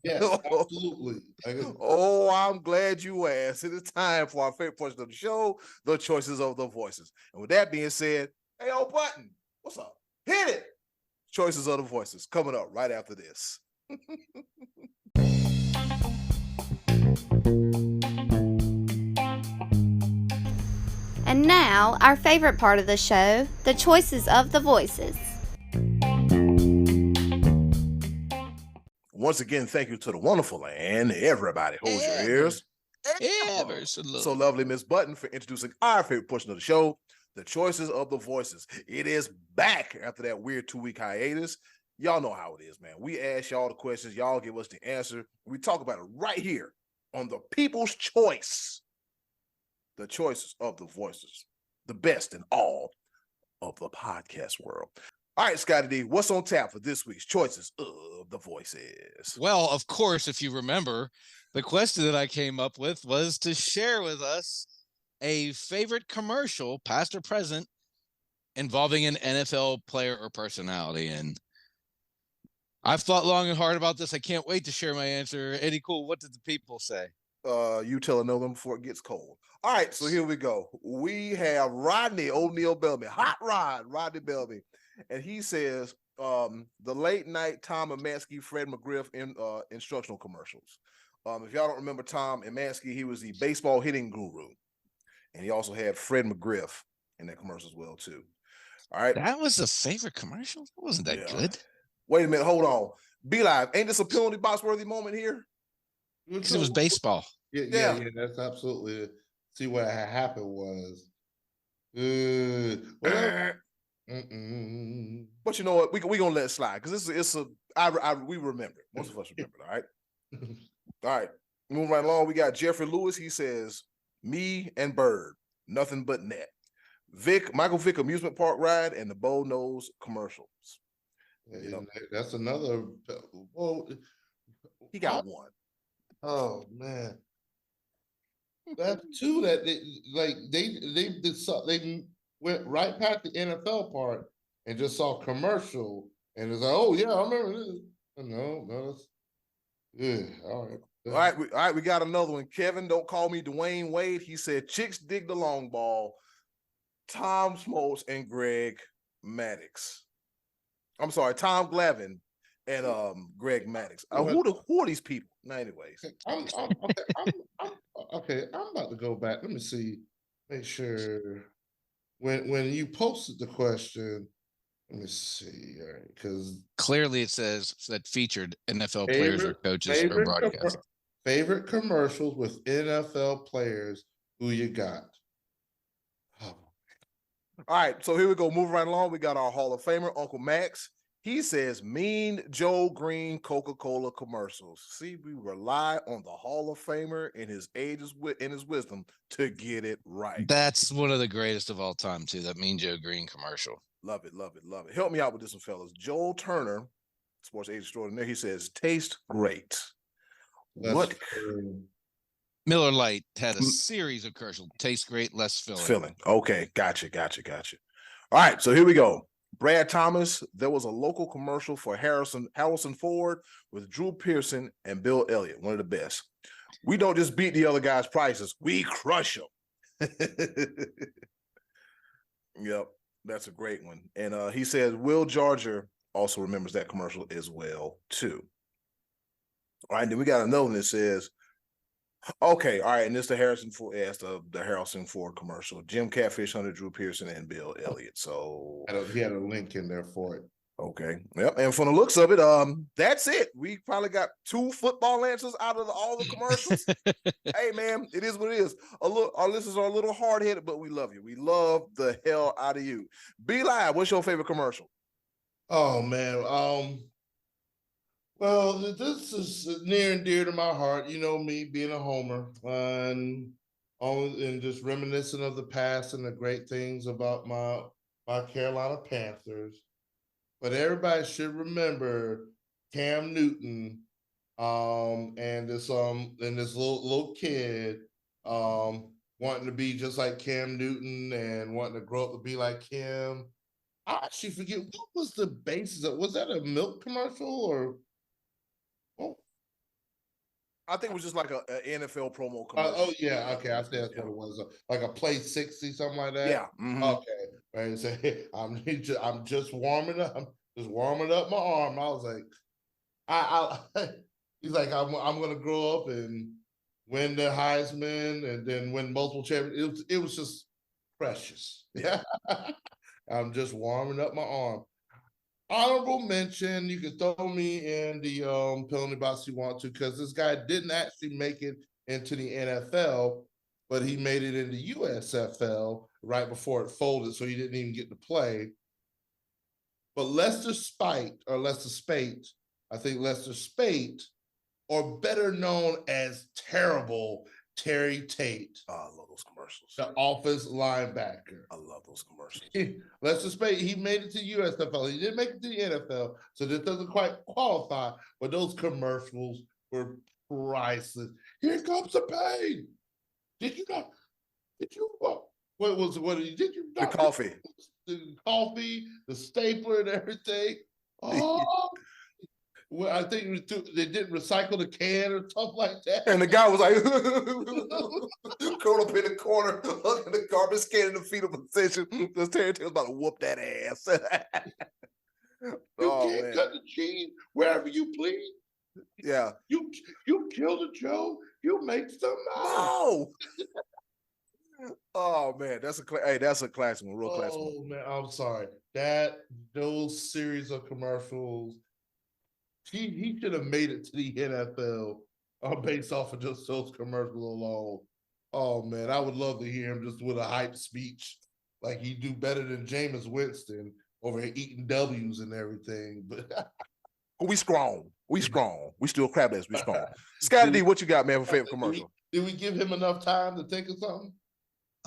Yes, absolutely. Oh, I'm glad you asked. It is time for our favorite portion of the show, the choices of the voices. And with that being said, hey, old button, what's up? Hit it. Choices of the voices coming up right after this. And now, our favorite part of the show, the choices of the voices. Once again, thank you to the wonderful and everybody holds your ears. Ever So lovely, Miss Button, for introducing our favorite portion of the show, the choices of the voices. It is back after that weird 2-week hiatus. Y'all know how it is, man. We ask y'all the questions, y'all give us the answer. We talk about it right here on the People's Choice. The choices of the voices, the best in all of the podcast world. All right, Scottie D, what's on tap for this week's choices of the voices? Well, of course, if you remember, the question that I came up with was to share with us a favorite commercial, past or present, involving an NFL player or personality. And I've thought long and hard about this. I can't wait to share my answer. Eddy, cool. What did the people say? You tell another one before it gets cold. All right, so here we go. We have Rodney O'Neal Bellamy, Hot Rod, Rodney Bellamy. And he says, the late night Tom Emanski, Fred McGriff in instructional commercials. If y'all don't remember Tom Emanski, he was the baseball hitting guru. And he also had Fred McGriff in that commercial as well, too. All right. That was a favorite commercial? That wasn't that good. Wait a minute, hold on. B-Live, ain't this a penalty box worthy moment here? Because it was baseball. Yeah, that's absolutely. See what happened was. But you know what? We gonna let it slide because we remember it. Most of us remember it. All right. All right. Moving right along, we got Jeffrey Lewis. He says, "Me and Bird, nothing but net." Michael Vick amusement park ride and the Bow Nose commercials. You know, that's another. Well, he got one. Oh man, that's two that they went right past the NFL part and just saw commercial and it's like, oh yeah, I remember this. No, that's good. All right, we got another one. Kevin, don't call me Dwayne Wade. He said, "Chicks dig the long ball." Tom Smoltz and Greg Maddux. I'm sorry, Tom Glavine and Greg Maddux. Who are these people? Anyways, I'm about to go back. Let me see, make sure when you posted the question. Let me see, because clearly it says that featured NFL players or coaches or broadcast. Favorite commercials with NFL players. Who you got? Oh. All right, so here we go. Moving right along, we got our Hall of Famer, Uncle Max. He says, Mean Joe Green Coca-Cola commercials. See, we rely on the Hall of Famer and his wisdom to get it right. That's one of the greatest of all time, too, that Mean Joe Green commercial. Love it, love it, love it. Help me out with this one, fellas. Joel Turner, sports agent extraordinaire, he says, taste great. What? Miller Lite had a series of commercials. Taste great, less filling. Okay, gotcha. All right, so here we go. Brad Thomas, there was a local commercial for Harrison Ford with Drew Pearson and Bill Elliott, one of the best. We don't just beat the other guys' prices, we crush them. Yep, that's a great one. And he says Will Jarger also remembers that commercial as well, too. All right, then we got another one that says, okay, all right, and this the Harrison Ford, it's the Harrison Ford commercial. Jim Catfish Hunter, Drew Pearson, and Bill Elliott. So he had a link in there for it. Okay, yep. And from the looks of it, that's it. We probably got 2 football answers out of all the commercials. Hey, man, it is what it is. Our listeners are a little hard-headed, but we love you. We love the hell out of you. B-Live, what's your favorite commercial? Oh man, well, this is near and dear to my heart. You know me being a homer and just reminiscing of the past and the great things about my Carolina Panthers. But everybody should remember Cam Newton, and this little kid, wanting to be just like Cam Newton and wanting to grow up to be like him. I actually forget what was the basis of. Was that a milk commercial or? Oh, I think it was just like a NFL promo commercial. oh yeah, okay. I think that's what it was. Like a Play 60, something like that. Yeah. Mm-hmm. Okay. Right. Say, I'm just warming up. I'm just warming up my arm. I was like, he's like, I'm gonna grow up and win the Heisman and then win multiple championships. It was just precious. Yeah. I'm just warming up my arm. Honorable mention, you can throw me in the penalty box you want to, because this guy didn't actually make it into the NFL, but he made it into USFL right before it folded, so he didn't even get to play. But Lester Speight, I think Lester Speight, or better known as Terrible Terry Tate. Oh, I love those commercials. The office linebacker. I love those commercials. Lester Speight, he made it to USFL. He didn't make it to the NFL, so this doesn't quite qualify, but those commercials were priceless. Here comes the pain. Did you not? Did you? What did you not? The coffee. The coffee, the stapler, and everything. Oh. Well, I think they didn't recycle the can or something like that. And the guy was like, curled up in the corner, looking at the garbage can in the fetal position. Because Terry Taylor's about to whoop that ass. You can't cut the cheese wherever you please. Yeah. You killed a Joe, you make some No. Oh man, that's a classic one, real classic one. Oh man, I'm sorry. Those series of commercials. He should have made it to the NFL based off of just those commercials alone. Oh man, I would love to hear him just with a hype speech. Like he'd do better than Jameis Winston over here eating W's and everything. But we strong. We still crab legs. We strong. Scottie D, what you got, man, for favorite commercial? Did we give him enough time to think of something?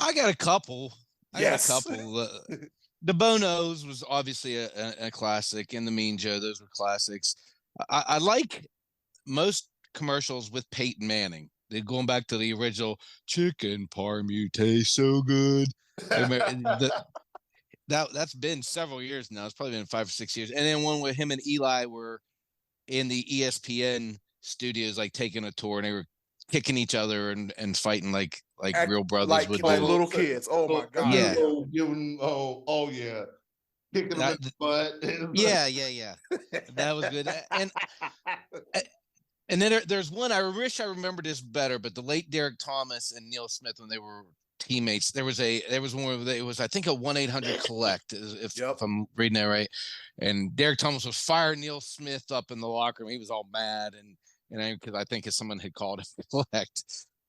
I got a couple. Yes. The Bonos was obviously a classic, and the Mean Joe, those were classics. I like most commercials with Peyton Manning. They're going back to the original chicken parm, you taste so good. That's been several years now. It's probably been 5 or 6 years. And then one with him and Eli were in the ESPN studios, like taking a tour, and they were kicking each other and fighting like real brothers would do. Like little kids. Oh my God. Yeah. Oh yeah. Kicking them in the butt. Yeah. That was good. And then there's one, I wish I remembered this better, but the late Derek Thomas and Neil Smith, when they were teammates, there was one where it was, I think, a 1-800-COLLECT, if I'm reading that right. And Derek Thomas was firing Neil Smith up in the locker room. He was all mad, and because I think someone had called him collect.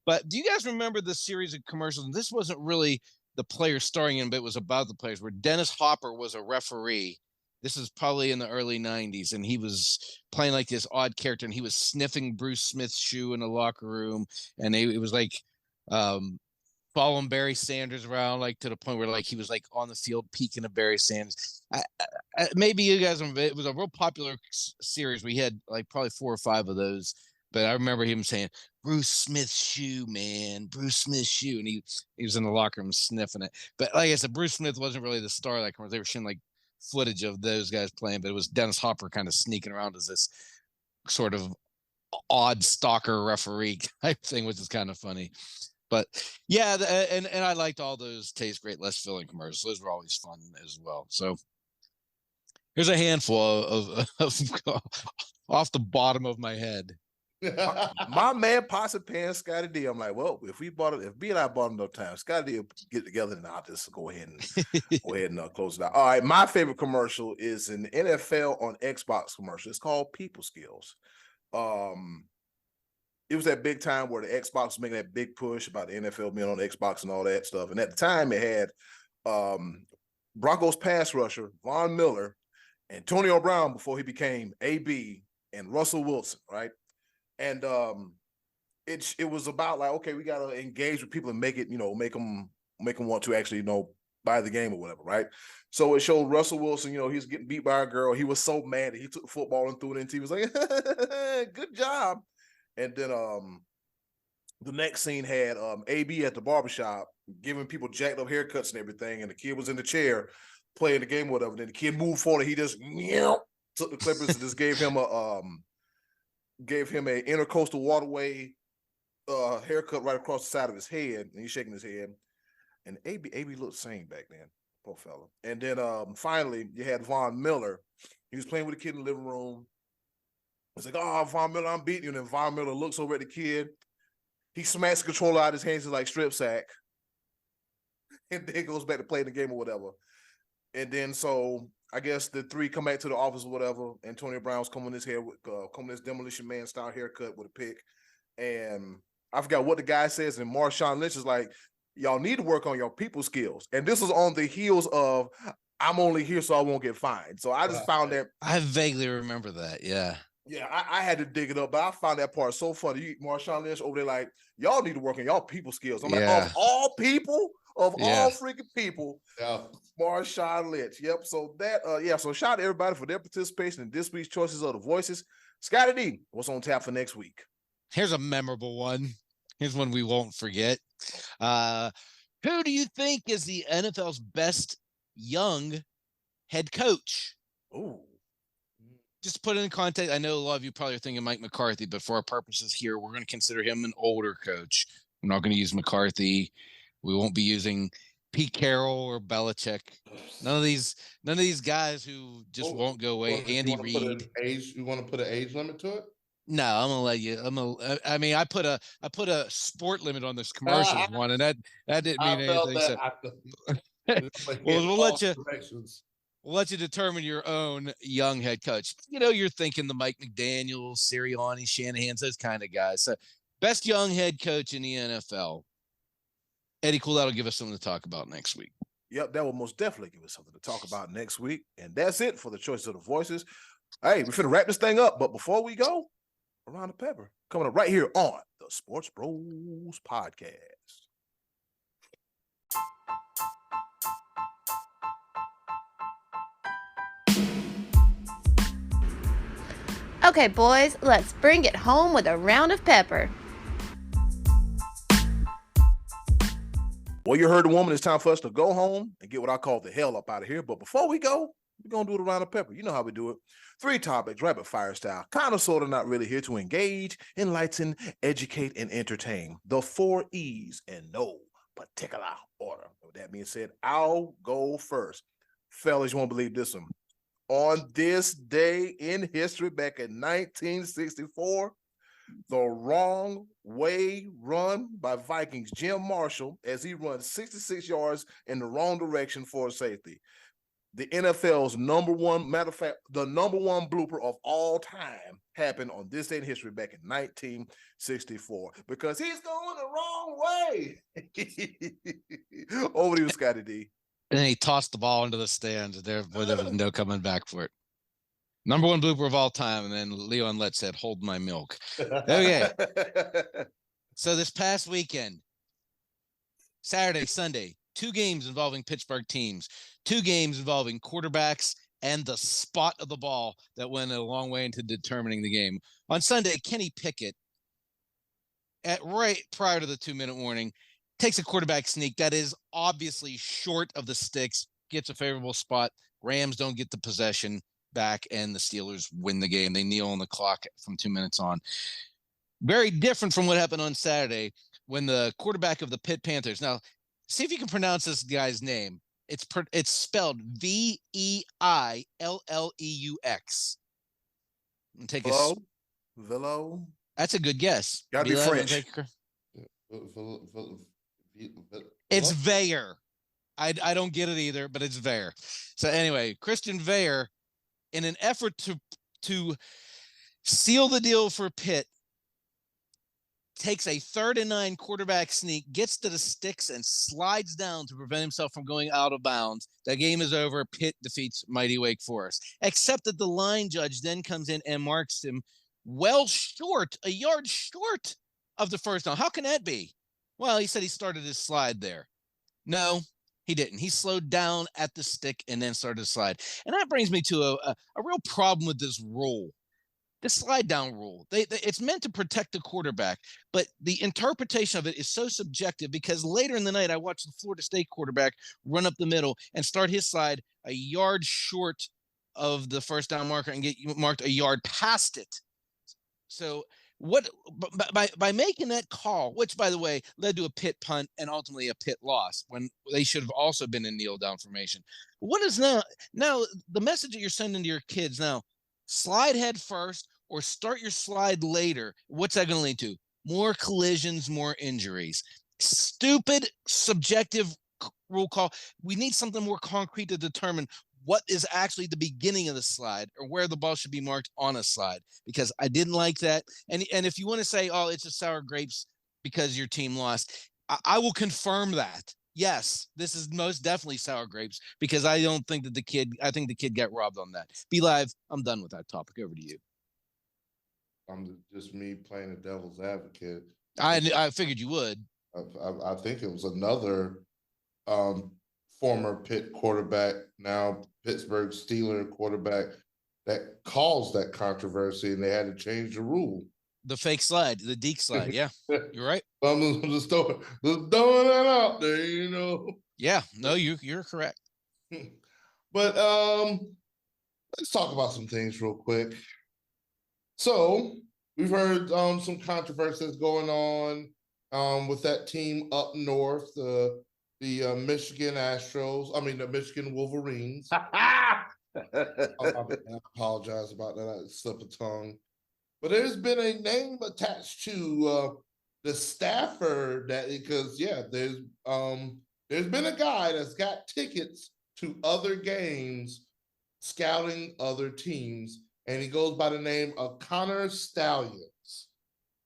But do you guys remember the series of commercials? And this wasn't really the players starring in, but it was about the players, where Dennis Hopper was a referee. This is probably in the early 90s, and he was playing like this odd character, and he was sniffing Bruce Smith's shoe in the locker room, and it was like following Barry Sanders around, like to the point where like he was like on the field peeking at Barry Sanders. Maybe you guys remember, it was a real popular series. We had like probably 4 or 5 of those, but I remember him saying, Bruce Smith's shoe, man, Bruce Smith's shoe. And he was in the locker room sniffing it. But like I said, Bruce Smith wasn't really the star of that commercial. They were showing like footage of those guys playing, but it was Dennis Hopper kind of sneaking around as this sort of odd stalker referee type thing, which is kind of funny. But yeah, and I liked all those Taste Great, Less Filling commercials. Those were always fun as well. So here's a handful of off the bottom of my head. My man Posse Pan Scottie D. I'm like, well, if B and I bought him no time, Scottie D will get together, and I'll just go ahead and close it out. All right, my favorite commercial is an NFL on Xbox commercial. It's called People Skills. It was that big time where the Xbox was making that big push about the NFL being on the Xbox and all that stuff. And at the time, it had Broncos pass rusher Von Miller, Antonio Brown before he became AB, and Russell Wilson, right? And it was about like, okay, we gotta engage with people and make them want to actually by the game or whatever, right? So it showed Russell Wilson, he's getting beat by a girl. He was so mad that he took the football and threw it into. He was like, good job. And then the next scene had AB at the barbershop giving people jacked up haircuts and everything, and the kid was in the chair playing the game or whatever. Then the kid moved forward, and he just took the clippers and just gave him a intercoastal waterway haircut right across the side of his head, and he's shaking his head. And AB looked sane back then, poor fella. And then finally you had Von Miller. He was playing with a kid in the living room. It's like, oh, Von Miller, I'm beating you. And then Von Miller looks over at the kid. He smacks the controller out of his hands. He's like, strip sack. And then goes back to playing the game or whatever. And then so I guess the three come back to the office or whatever. Antonio Brown's combing his hair with this Demolition Man style haircut with a pick. And I forgot what the guy says. And Marshawn Lynch is like, y'all need to work on your people skills. And this was on the heels of, I'm only here so I won't get fined. So I just found that. I vaguely remember that. Yeah. Yeah, I had to dig it up, but I found that part so funny. Marshawn Lynch over there like, y'all need to work on y'all people skills. I'm like, of all people, all freaking people, Marshawn Lynch. Yep. So that, so shout out to everybody for their participation in this week's Choices of the Voices. Scottie D, what's on tap for next week? Here's a memorable one. Here's one we won't forget. Who do you think is the NFL's best young head coach? Ooh. Just to put it in context, I know a lot of you probably are thinking Mike McCarthy, but for our purposes here, we're going to consider him an older coach. I'm not going to use McCarthy. We won't be using Pete Carroll or Belichick. None of these guys who just won't go away. Andy Reid. You want to put an age limit to it? No, I'm gonna let you. I mean, I put a sport limit on this commercials one, and that didn't mean anything. We'll let you determine your own young head coach. You're thinking the Mike McDaniels, Sirianni, Shanahan's, those kind of guys. So, best young head coach in the NFL. Eddy, cool. That'll give us something to talk about next week. Yep, that will most definitely give us something to talk about next week. And that's it for the Choices of the Voices. Hey, we're finna wrap this thing up, but before we go, Around the Pepper coming up right here on the Sports Bros Podcast. Okay, boys, let's bring it home with a round of pepper. Well, you heard the woman. It's time for us to go home and get what I call the hell up out of here. But before we go, we're going to do the round of pepper. You know how we do it. 3 topics, rapid fire style. Kind of, sort of, not really, here to engage, enlighten, educate, and entertain. The 4 E's in no particular order. With that being said, I'll go first. Fellas, you won't believe this one. On this day in history, back in 1964, the wrong way run by Vikings Jim Marshall as he runs 66 yards in the wrong direction for a safety. The NFL's number one blooper of all time happened on this day in history back in 1964 because he's going the wrong way. Over to you, Scottie D. And then he tossed the ball into the stands, and there was no coming back for it. Number one blooper of all time, and then Leon Lett said, "Hold my milk." Okay. So this past weekend, Saturday, Sunday, 2 games involving Pittsburgh teams, 2 games involving quarterbacks and the spot of the ball that went a long way into determining the game. On Sunday, Kenny Pickett, right prior to the 2-minute warning, takes a quarterback sneak that is obviously short of the sticks, gets a favorable spot. Rams don't get the possession back, and the Steelers win the game. They kneel on the clock from 2 minutes on. Very different from what happened on Saturday when the quarterback of the Pitt Panthers. Now, see if you can pronounce this guy's name. It's spelled Veilleux. Take Villo. That's a good guess. Gotta be French. It's Veilleux. I don't get it either, but it's Veilleux. So anyway, Christian Veilleux, in an effort to seal the deal for Pitt, takes a 3rd and 9 quarterback sneak, gets to the sticks, and slides down to prevent himself from going out of bounds. The game is over. Pitt defeats mighty Wake Forest. Except that the line judge then comes in and marks him a yard short of the first down. How can that be? Well, he said he started his slide there. No, He didn't. He slowed down at the stick and then started to slide. And that brings me to a real problem with this rule. The slide down rule. It's meant to protect the quarterback, but the interpretation of it is so subjective because later in the night I watched the Florida State quarterback run up the middle and start his slide a yard short of the first down marker and get marked a yard past it. So what by making that call, which by the way led to a pit punt and ultimately a pit loss when they should have also been in kneel down formation. What is now the message that you're sending to your kids now? Slide head first or start your slide later. What's that going to lead to? More collisions, more injuries. Stupid, subjective rule call. We need something more concrete to determine what is actually the beginning of the slide or where the ball should be marked on a slide, because I didn't like that. And if you want to say, oh, it's a sour grapes because your team lost, I will confirm that. Yes, this is most definitely sour grapes because I don't think that I think the kid got robbed on that. Be Live, I'm done with that topic. Over to you. I'm just me playing the devil's advocate. I figured you would. I think it was another former Pitt quarterback, now Pittsburgh Steelers quarterback, that caused that controversy, and they had to change the rule. The fake slide, the deke slide. Yeah, you're right. I'm just throwing that out there, you know. Yeah, no, you're correct. But let's talk about some things real quick. So we've heard some controversies going on with that team up north, the Michigan Astros. I mean the Michigan Wolverines. I apologize about that. I slipped a tongue. But there's been a name attached to the staffer because there's been a guy that's got tickets to other games, scouting other teams, and he goes by the name of Connor Stallions.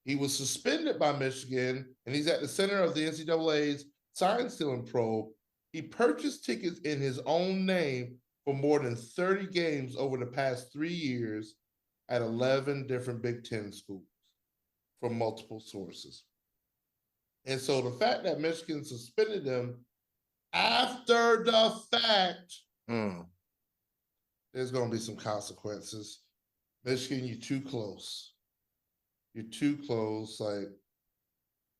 He was suspended by Michigan, and he's at the center of the NCAA's sign stealing probe. He purchased tickets in his own name for more than 30 games over the past 3 years at 11 different Big Ten schools from multiple sources. And so the fact that Michigan suspended him after the fact, there's going to be some consequences. Michigan, you're too close. You're too close.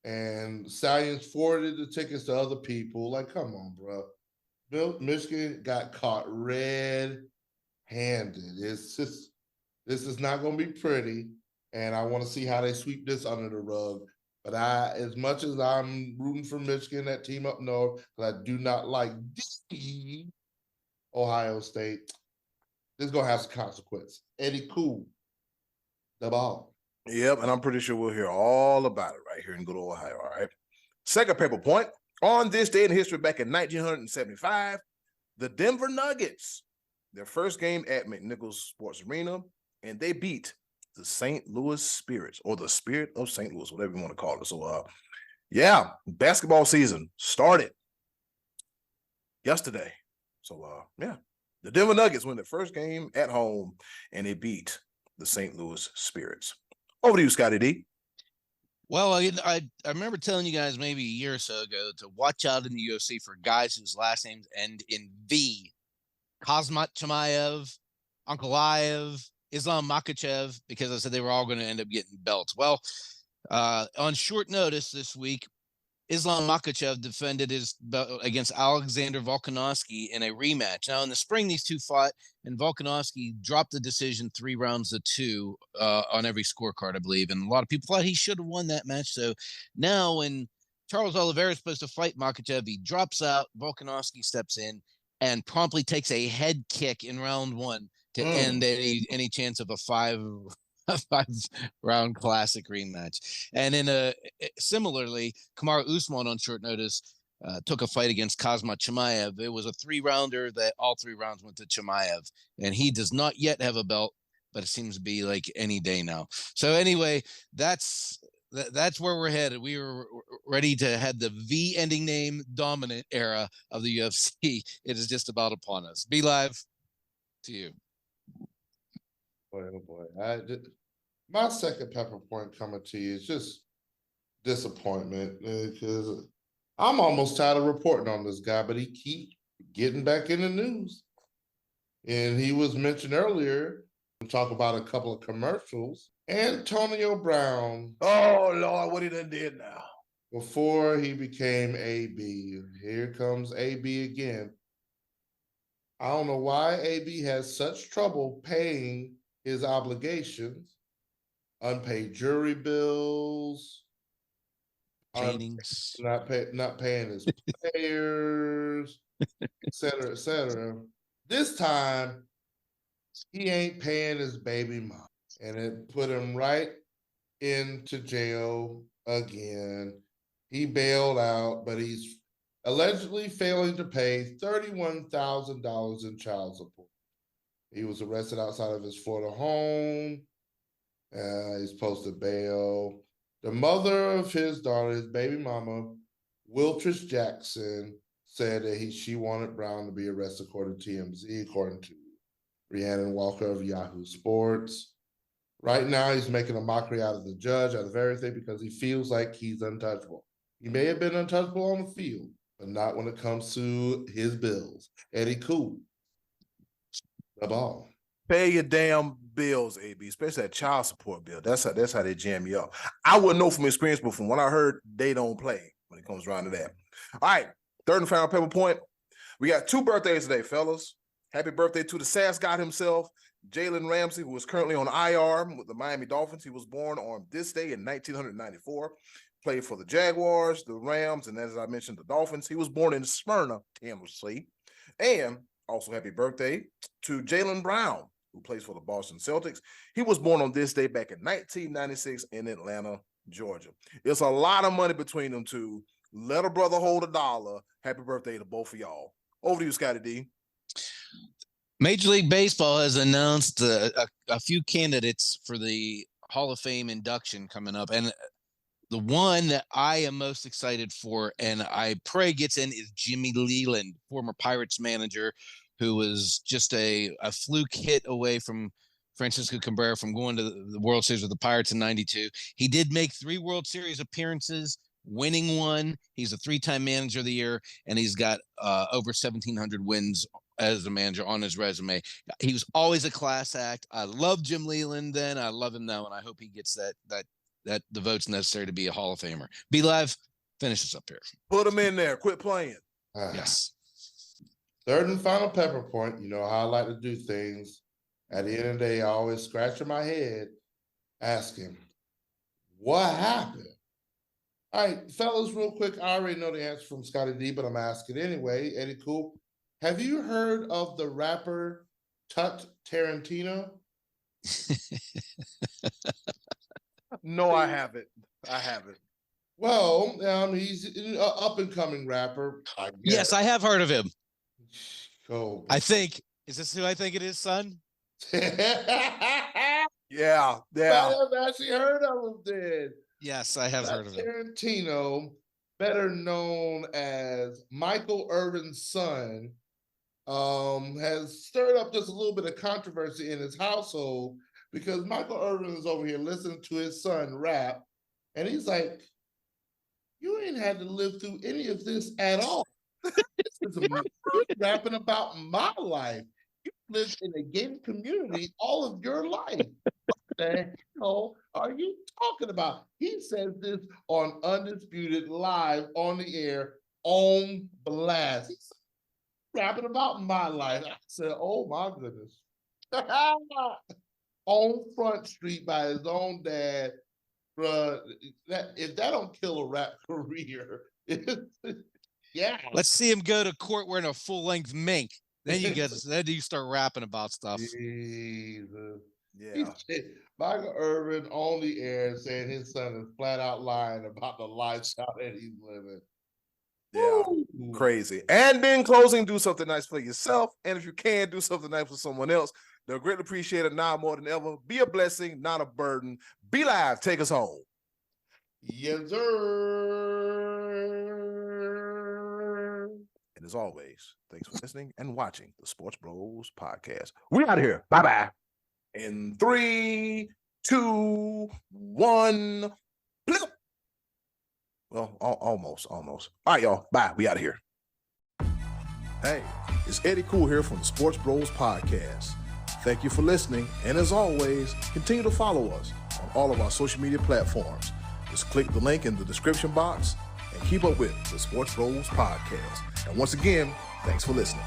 And Stallions forwarded the tickets to other people. Like, come on, bro. Michigan got caught red-handed. This is not going to be pretty, and I want to see how they sweep this under the rug. But as much as I'm rooting for Michigan, that team up north, because I do not like Ohio State, this is going to have some consequences. Eddy, cool. The ball. Yep, and I'm pretty sure we'll hear all about it right here in good old Ohio, all right? Second paper point. On this day in history back in 1975, the Denver Nuggets, their first game at McNichols Sports Arena, and they beat the St. Louis Spirits, or the Spirit of St. Louis, whatever you want to call it. So, basketball season started yesterday. So, the Denver Nuggets win their first game at home, and they beat the St. Louis Spirits. Over to you, Scottie D. Well, I remember telling you guys maybe a year or so ago to watch out in the UFC for guys whose last names end in V. Kazmat Chimaev, Ankalaev, Islam Makhachev, because I said they were all going to end up getting belts. Well, on short notice this week, Islam Makhachev defended his belt against Alexander Volkanovski in a rematch. Now, in the spring, these two fought, and Volkanovski dropped the decision 3 rounds to 2 on every scorecard, I believe. And a lot of people thought he should have won that match. So now when Charles Oliveira is supposed to fight Makhachev, he drops out, Volkanovski steps in and promptly takes a head kick in round 1 to end any chance of a 5-round classic rematch. And in similarly, Kamaru Usman on short notice took a fight against Kazmat Chimaev. It was a 3-rounder that all 3 rounds went to Chimaev, and he does not yet have a belt, but it seems to be like any day now. So anyway, that's where we're headed. We were ready to have the V ending name dominant era of the UFC. It is just about upon us. Be Live, to you. Boy, oh boy. My second pepper point coming to you is just disappointment, because I'm almost tired of reporting on this guy, but he keeps getting back in the news. And he was mentioned earlier, we'll talk about a couple of commercials. Antonio Brown. Oh, Lord, what he done did now. Before he became AB. Here comes AB again. I don't know why AB has such trouble paying his obligations, unpaid jury bills, Paintings. not paying his players, et cetera, et cetera. This time, he ain't paying his baby mom, and it put him right into jail again. He bailed out, but he's allegedly failing to pay $31,000 in child support. He was arrested outside of his Florida home. He's posted bail. The mother of his daughter, his baby mama, Wiltrish Jackson, said that she wanted Brown to be arrested, according to TMZ, according to Rhiannon Walker of Yahoo Sports. Right now, he's making a mockery out of the judge, out of everything, because he feels like he's untouchable. He may have been untouchable on the field, but not when it comes to his bills. Eddy Cool, the ball. Pay your damn bills, AB, especially that child support bill. That's how they jam you up. I wouldn't know from experience, but from what I heard, they don't play when it comes around to that. All right, third and final paper point. We got 2 birthdays today, fellas. Happy birthday to the Sass God himself, Jalen Ramsey, who is currently on IR with the Miami Dolphins. He was born on this day in 1994. Played for the Jaguars, the Rams, and as I mentioned, the Dolphins. He was born in Smyrna, Tennessee. And also happy birthday to Jaylen Brown, who plays for the Boston Celtics. He was born on this day back in 1996 in Atlanta, Georgia. It's a lot of money between them two. Let a brother hold a dollar. Happy birthday to both of y'all. Over to you, Scottie D. Major League Baseball has announced a few candidates for the Hall of Fame induction coming up. And the one that I am most excited for, and I pray gets in, is Jimmy Leland, former Pirates manager, who was just a fluke hit away from Francisco Cabrera from going to the World Series with the Pirates in '92. He did make 3 World Series appearances, winning 1. He's a 3-time manager of the year, and he's got over 1,700 wins as a manager on his resume. He was always a class act. I love Jim Leland then. I love him now, and I hope he gets that the votes necessary to be a Hall of Famer. Be Live, finish us up here. Put him in there. Quit playing. Yes. Third and final pepper point. You know how I like to do things. At the end of the day, I always scratching my head, asking, what happened? All right, fellas, real quick. I already know the answer from Scottie D, but I'm asking anyway. Eddy Cool, have you heard of the rapper Tut Tarantino? No, I haven't. Well, he's an up-and-coming rapper. Yes, I have heard of him. Go. I think. Is this who I think it is, son? Yeah. I've actually heard of him then. Yes, I have heard of him. Tarantino, better known as Michael Irvin's son, has stirred up just a little bit of controversy in his household because Michael Irvin is over here listening to his son rap, and he's like, you ain't had to live through any of this at all. You're rapping about my life. You lived in a gated community all of your life. What the hell are you talking about? He says this on Undisputed Live on the air on blast. He's rapping about my life. I said, oh my goodness. On Front Street by his own dad. Bruh, if that don't kill a rap career, yeah. Let's see him go to court wearing a full-length mink. Then you start rapping about stuff. Jesus. Yeah. Michael Irvin on the air saying his son is flat out lying about the lifestyle that he's living. Yeah. Woo. Crazy. And then closing, do something nice for yourself. And if you can, do something nice for someone else. They'll greatly appreciate it now more than ever. Be a blessing, not a burden. Be Live. Take us home. Yes, sir. And as always, thanks for listening and watching the Sports Bros Podcast. We're out of here. Bye-bye. In 3, 2, 1. Well, almost. All right, y'all. Bye. We out of here. Hey, it's Eddie Cool here from the Sports Bros Podcast. Thank you for listening. And as always, continue to follow us on all of our social media platforms. Just click the link in the description box and keep up with the Sports Bros Podcast. And once again, thanks for listening.